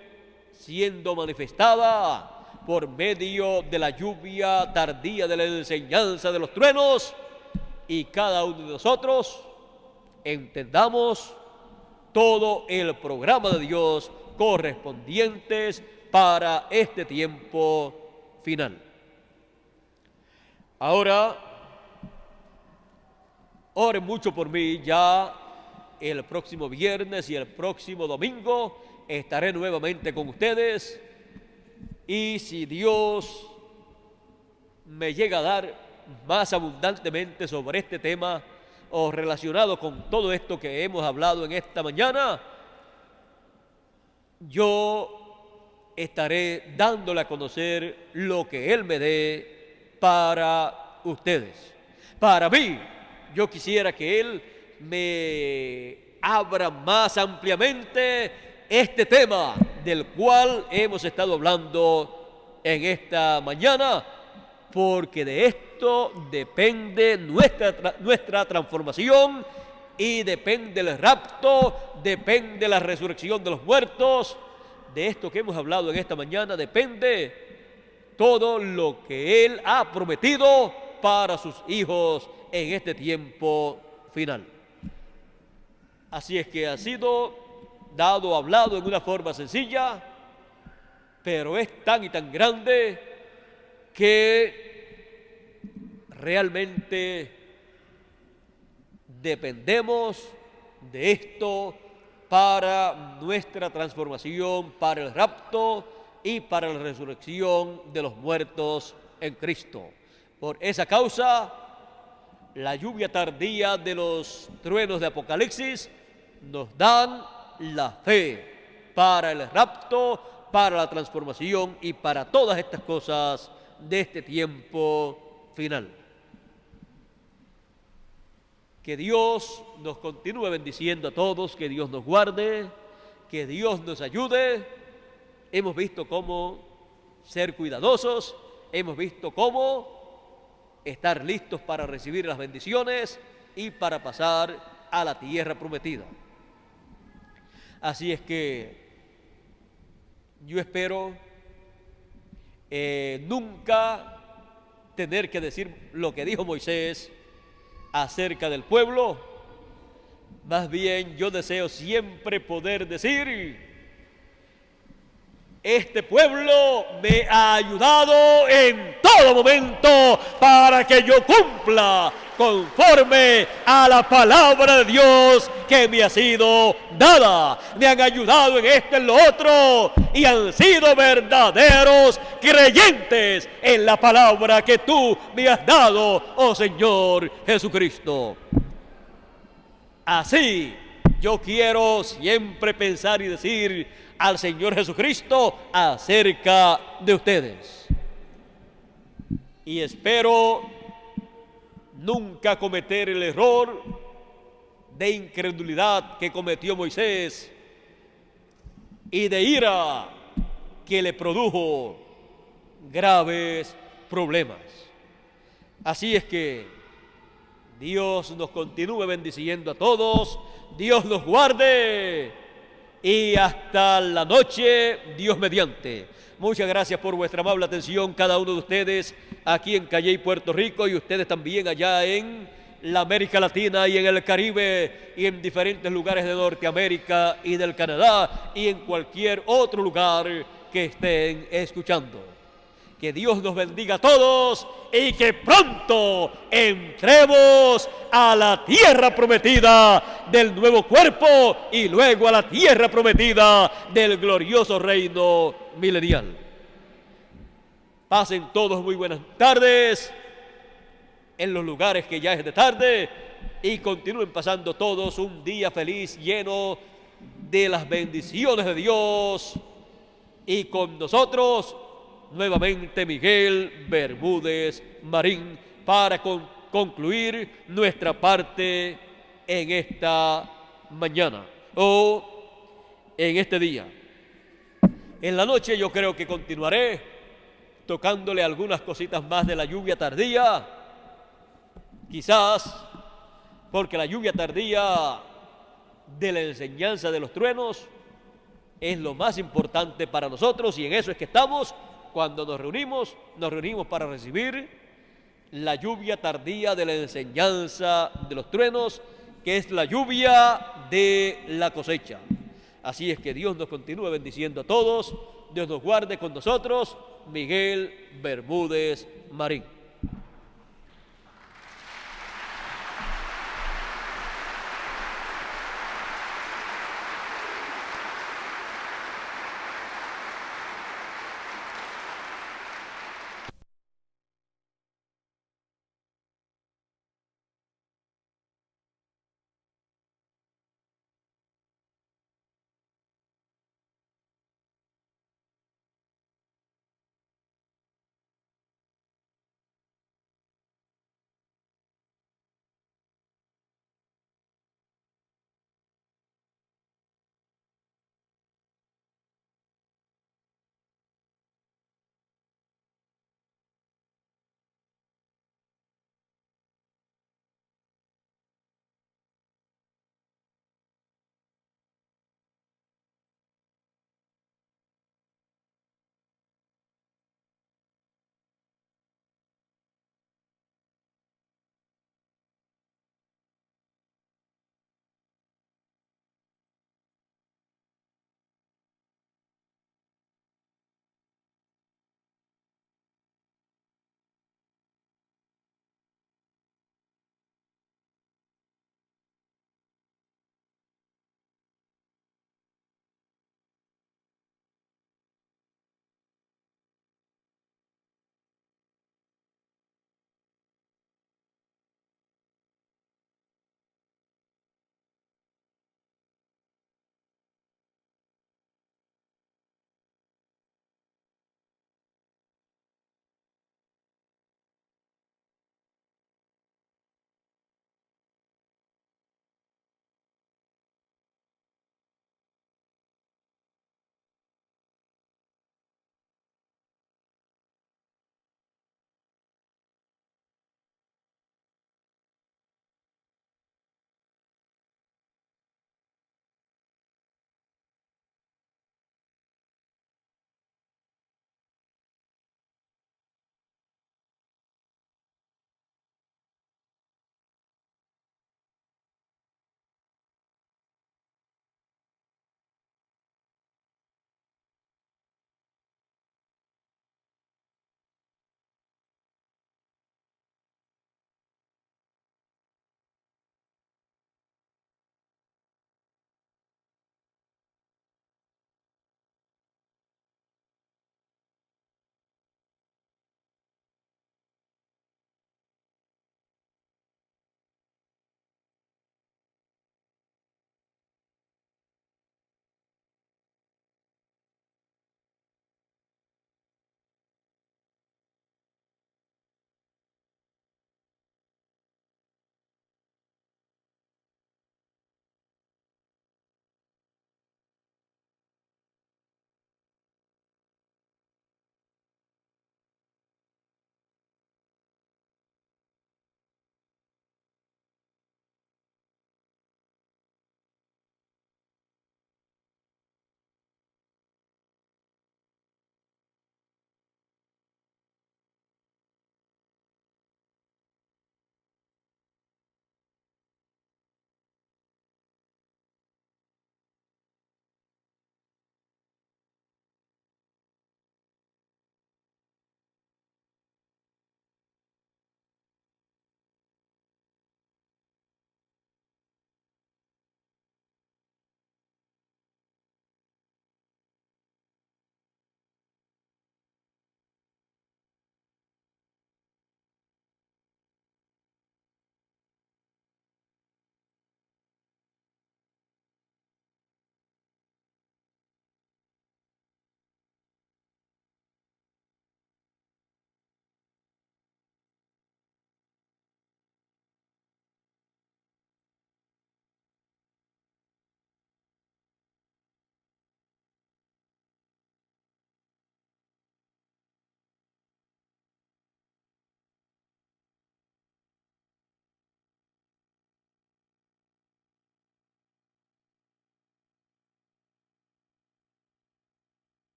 siendo manifestada por medio de la lluvia tardía de la enseñanza de los truenos, y cada uno de nosotros entendamos todo el programa de Dios correspondientes para este tiempo final. Ahora, oren mucho por mí. Ya el próximo viernes y el próximo domingo estaré nuevamente con ustedes, y si Dios me llega a dar más abundantemente sobre este tema o relacionado con todo esto que hemos hablado en esta mañana, yo estaré dándole a conocer lo que Él me dé para ustedes. Para mí, yo quisiera que Él me abra más ampliamente este tema del cual hemos estado hablando en esta mañana, porque de esto depende nuestra transformación, y depende el rapto, depende la resurrección de los muertos. De esto que hemos hablado en esta mañana depende todo lo que Él ha prometido para sus hijos en este tiempo final. Así es que ha sido hablado en una forma sencilla, pero es tan y tan grande que realmente dependemos de esto para nuestra transformación, para el rapto y para la resurrección de los muertos en Cristo. Por esa causa, la lluvia tardía de los truenos de Apocalipsis nos dan la fe para el rapto, para la transformación y para todas estas cosas de este tiempo final. Que Dios nos continúe bendiciendo a todos, que Dios nos guarde, que Dios nos ayude. Hemos visto cómo ser cuidadosos, hemos visto cómo estar listos para recibir las bendiciones y para pasar a la tierra prometida. Así es que Yo espero nunca tener que decir lo que dijo Moisés acerca del pueblo. Más bien yo deseo siempre poder decir: este pueblo me ha ayudado en todo momento para que yo cumpla conforme a la palabra de Dios que me ha sido dada. Me han ayudado en esto, en lo otro, y han sido verdaderos creyentes en la palabra que tú me has dado, oh Señor Jesucristo. Así yo quiero siempre pensar y decir al Señor Jesucristo acerca de ustedes. Y espero nunca cometer el error de incredulidad que cometió Moisés y de ira que le produjo graves problemas. Así es que Dios nos continúe bendiciendo a todos, Dios nos guarde y hasta la noche, Dios mediante. Muchas gracias por vuestra amable atención, cada uno de ustedes aquí en Calley, Puerto Rico, y ustedes también allá en la América Latina y en el Caribe y en diferentes lugares de Norteamérica y del Canadá y en cualquier otro lugar que estén escuchando. Que Dios nos bendiga a todos y que pronto entremos a la tierra prometida del nuevo cuerpo y luego a la tierra prometida del glorioso reino milenial. Pasen todos muy buenas tardes en los lugares que ya es de tarde y continúen pasando todos un día feliz lleno de las bendiciones de Dios. Y con nosotros nuevamente Miguel Bermúdez Marín para concluir nuestra parte en esta mañana o en este día. En la noche yo creo que continuaré tocándole algunas cositas más de la lluvia tardía, quizás porque la lluvia tardía de la enseñanza de los truenos es lo más importante para nosotros, y en eso es que estamos. Cuando nos reunimos para recibir la lluvia tardía de la enseñanza de los truenos, que es la lluvia de la cosecha. Así es que Dios nos continúe bendiciendo a todos, Dios nos guarde con nosotros. Miguel Bermúdez Marín.